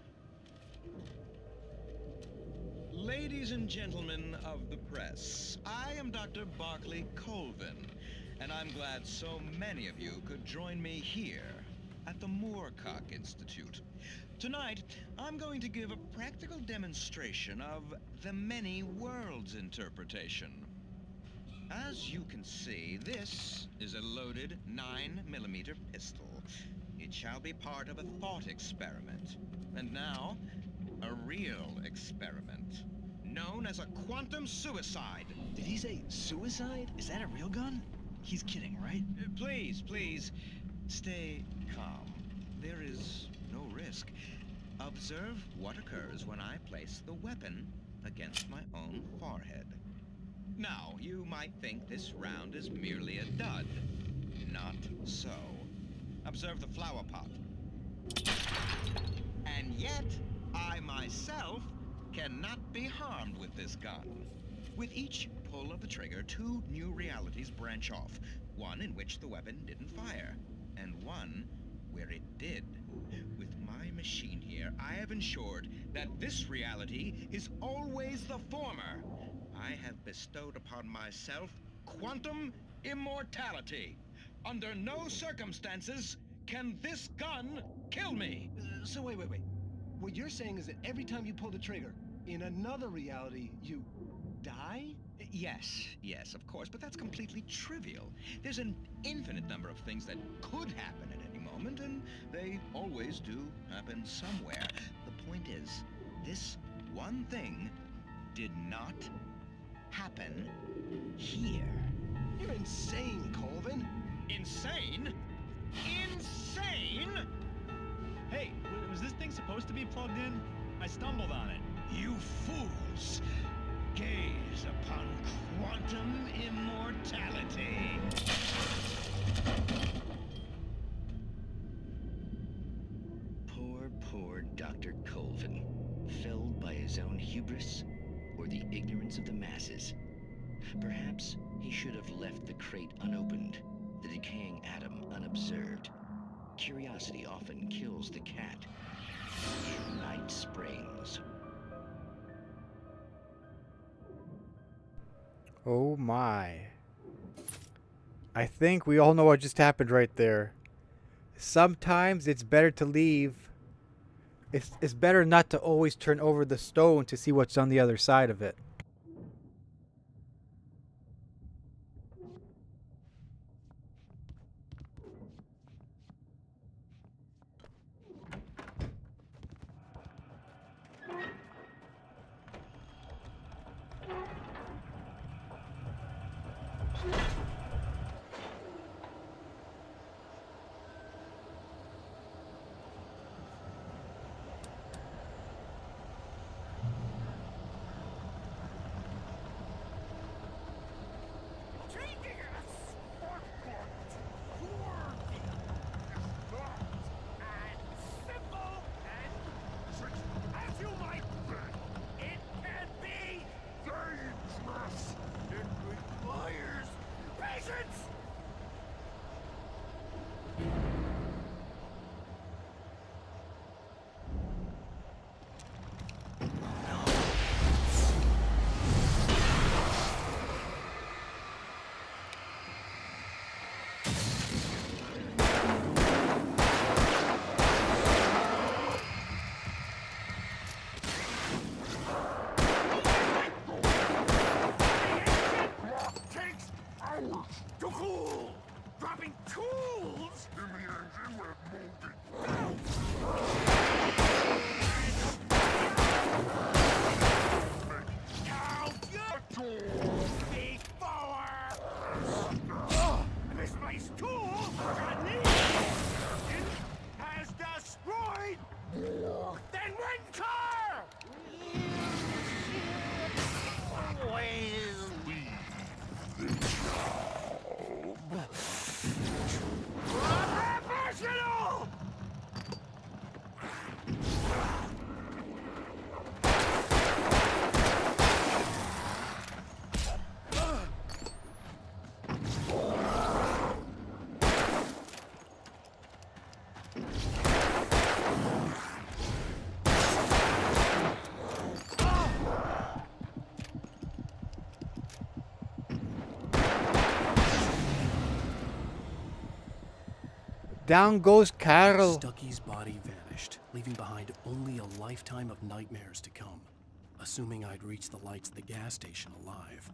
Ladies and gentlemen of the press, I am Dr. Barclay Colvin, and I'm glad so many of you could join me here at the Moorcock Institute. Tonight, I'm going to give a practical demonstration of the many worlds interpretation. As you can see, this is a loaded 9mm pistol. It shall be part of a thought experiment. And now, a real experiment, known as a quantum suicide. Did he say suicide? Is that a real gun? He's kidding, right? Please, stay calm. There is no risk. Observe what occurs when I place the weapon against my own forehead. Now, you might think this round is merely a dud. Not so. Observe the flower pot. And yet, I myself cannot be harmed with this gun. With each pull of the trigger, two new realities branch off. One in which the weapon didn't fire, and one where it did. With my machine here, I have ensured that this reality is always the former. I have bestowed upon myself quantum immortality. Under no circumstances can this gun kill me. So wait. What you're saying is that every time you pull the trigger, in another reality, you die? Yes, of course, but that's completely trivial. There's an infinite number of things that could happen at any moment, and they always do happen somewhere. The point is, this one thing did not happen here. You're insane, Colvin. Insane? Insane? Hey, was this thing supposed to be plugged in? I stumbled on it. You fools! Gaze upon quantum immortality. Poor Dr. Colvin, felled by his own hubris or the ignorance of the masses. Perhaps he should have left the crate unopened, the decaying atom unobserved. Curiosity often kills the cat. Night Springs. Oh my. I think we all know what just happened right there. Sometimes it's better to leave. It's better not to always turn over the stone to see what's on the other side of it. Too cool! Dropping tools! In the engine we're moving. Misplaced tools got me! Has destroyed more than one car! Professional! Down goes Carl. Stucky's body vanished, leaving behind only a lifetime of nightmares to come, assuming I'd reach the lights of the gas station alive.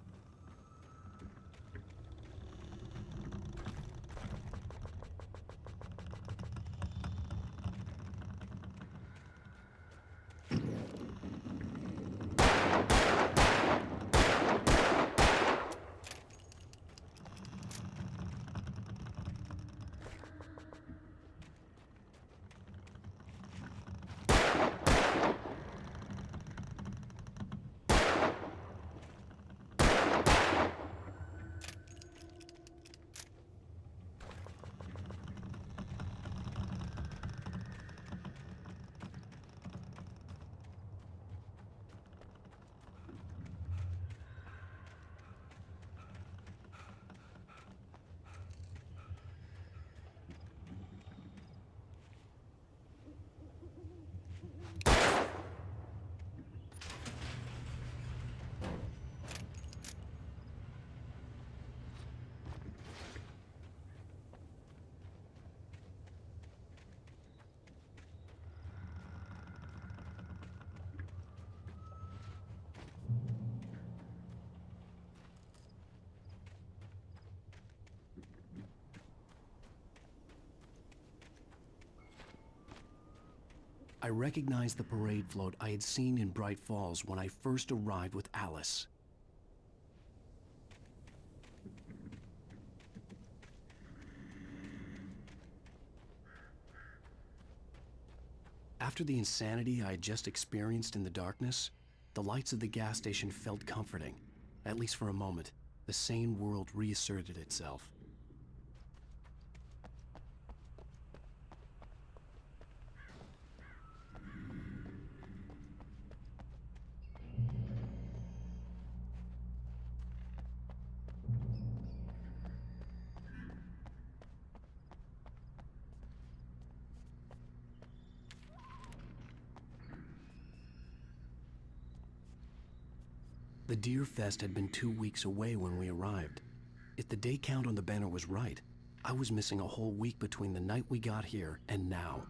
I recognized the parade float I had seen in Bright Falls when I first arrived with Alice. After the insanity I had just experienced in the darkness, the lights of the gas station felt comforting. At least for a moment, the sane world reasserted itself. The Deer Fest had been 2 weeks away when we arrived. If the day count on the banner was right, I was missing a whole week between the night we got here and now.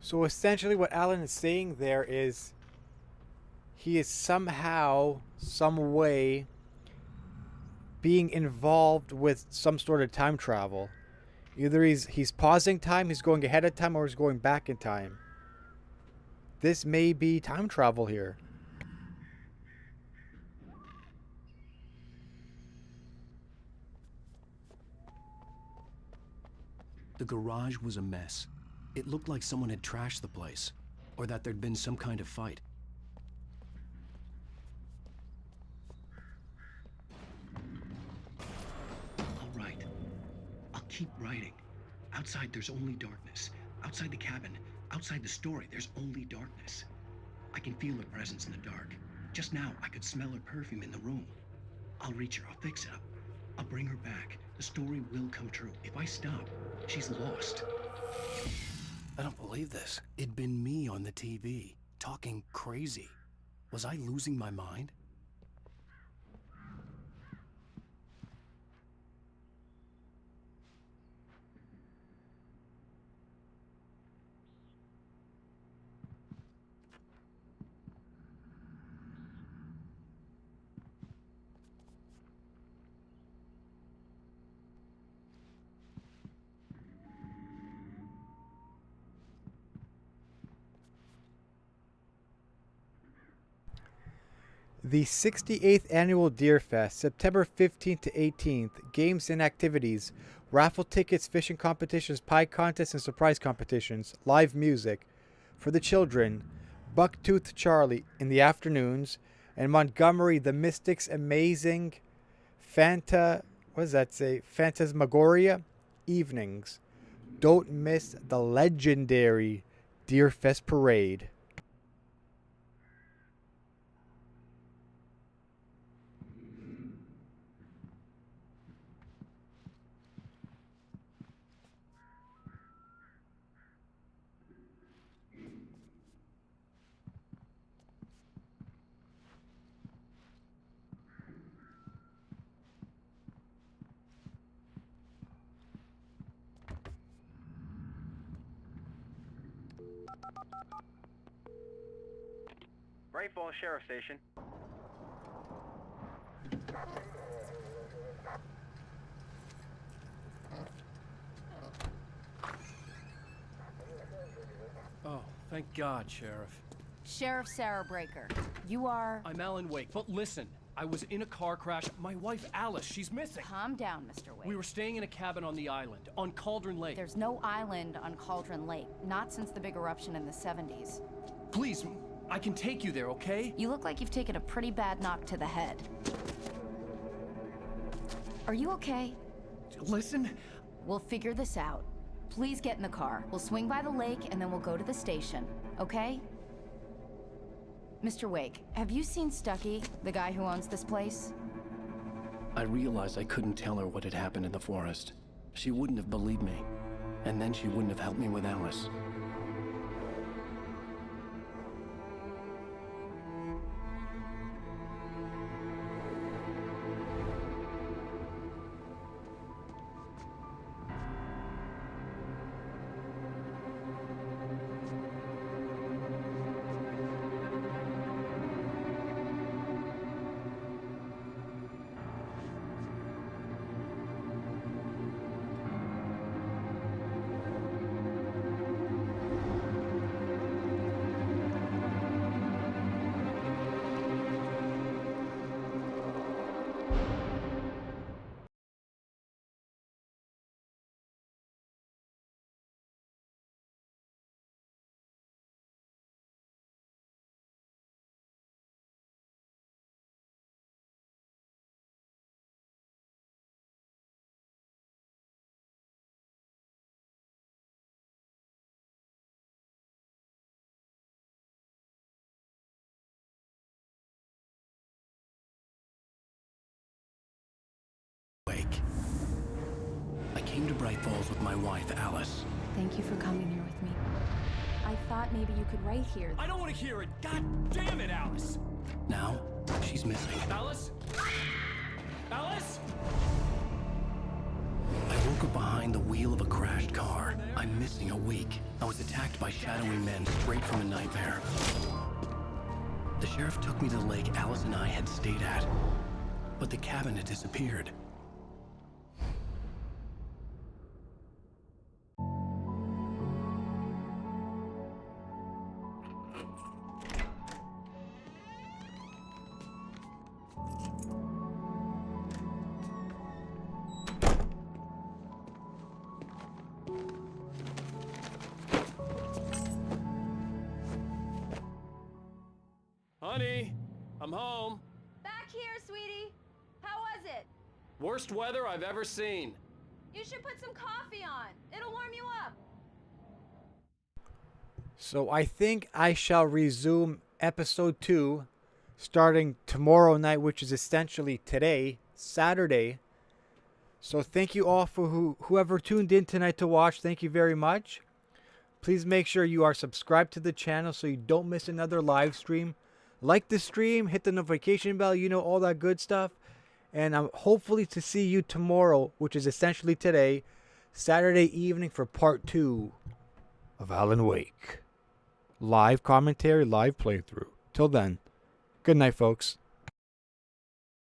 So essentially what Alan is saying there is he is somehow, some way, being involved with some sort of time travel. Either he's pausing time, he's going ahead of time, or he's going back in time. This may be time travel here. The garage was a mess. It looked like someone had trashed the place, or that there'd been some kind of fight. All right. I'll keep writing. Outside, there's only darkness. Outside the cabin, outside the story, there's only darkness. I can feel her presence in the dark. Just now, I could smell her perfume in the room. I'll reach her. I'll fix it up. I'll bring her back. The story will come true. If I stop, she's lost. I don't believe this. It'd been me on the TV, talking crazy. Was I losing my mind? The 68th Annual Deer Fest, September 15th to 18th. Games and activities. Raffle tickets, fishing competitions, pie contests, and surprise competitions. Live music. For the children, Bucktooth Charlie in the afternoons. And Montgomery, the Mystics Amazing Phantasmagoria evenings. Don't miss the legendary Deer Fest Parade. Bright Falls Sheriff Station. Oh, thank God, Sheriff. Sheriff Sarah Breaker. You are... I'm Alan Wake, but listen. I was in a car crash. My wife, Alice, she's missing. Calm down, Mr. Wake. We were staying in a cabin on the island, on Cauldron Lake. There's no island on Cauldron Lake. Not since the big eruption in the 70s. Please, I can take you there, okay? You look like you've taken a pretty bad knock to the head. Are you okay? Listen. We'll figure this out. Please get in the car. We'll swing by the lake and then we'll go to the station, okay? Mr. Wake, have you seen Stucky, the guy who owns this place? I realized I couldn't tell her what had happened in the forest. She wouldn't have believed me. And then she wouldn't have helped me with Alice. I came to Bright Falls with my wife, Alice. Thank you for coming here with me. I thought maybe you could write here. I don't want to hear it! God damn it, Alice! Now, she's missing. Alice? Alice? I woke up behind the wheel of a crashed car. I'm missing a week. I was attacked by shadowy men straight from a nightmare. The sheriff took me to the lake Alice and I had stayed at. But the cabin had disappeared. Honey, I'm home. Back here, sweetie. How was it? Worst weather I've ever seen. You should put some coffee on. It'll warm you up. So I think I shall resume episode 2 starting tomorrow night, which is essentially today, Saturday. So thank you all for whoever tuned in tonight to watch. Thank you very much. Please make sure you are subscribed to the channel so you don't miss another live stream. Like the stream, hit the notification bell, you know, all that good stuff. And I'm hopefully to see you tomorrow, which is essentially today, Saturday evening, for part 2 of Alan Wake. Live commentary, live playthrough. Till then, good night, folks.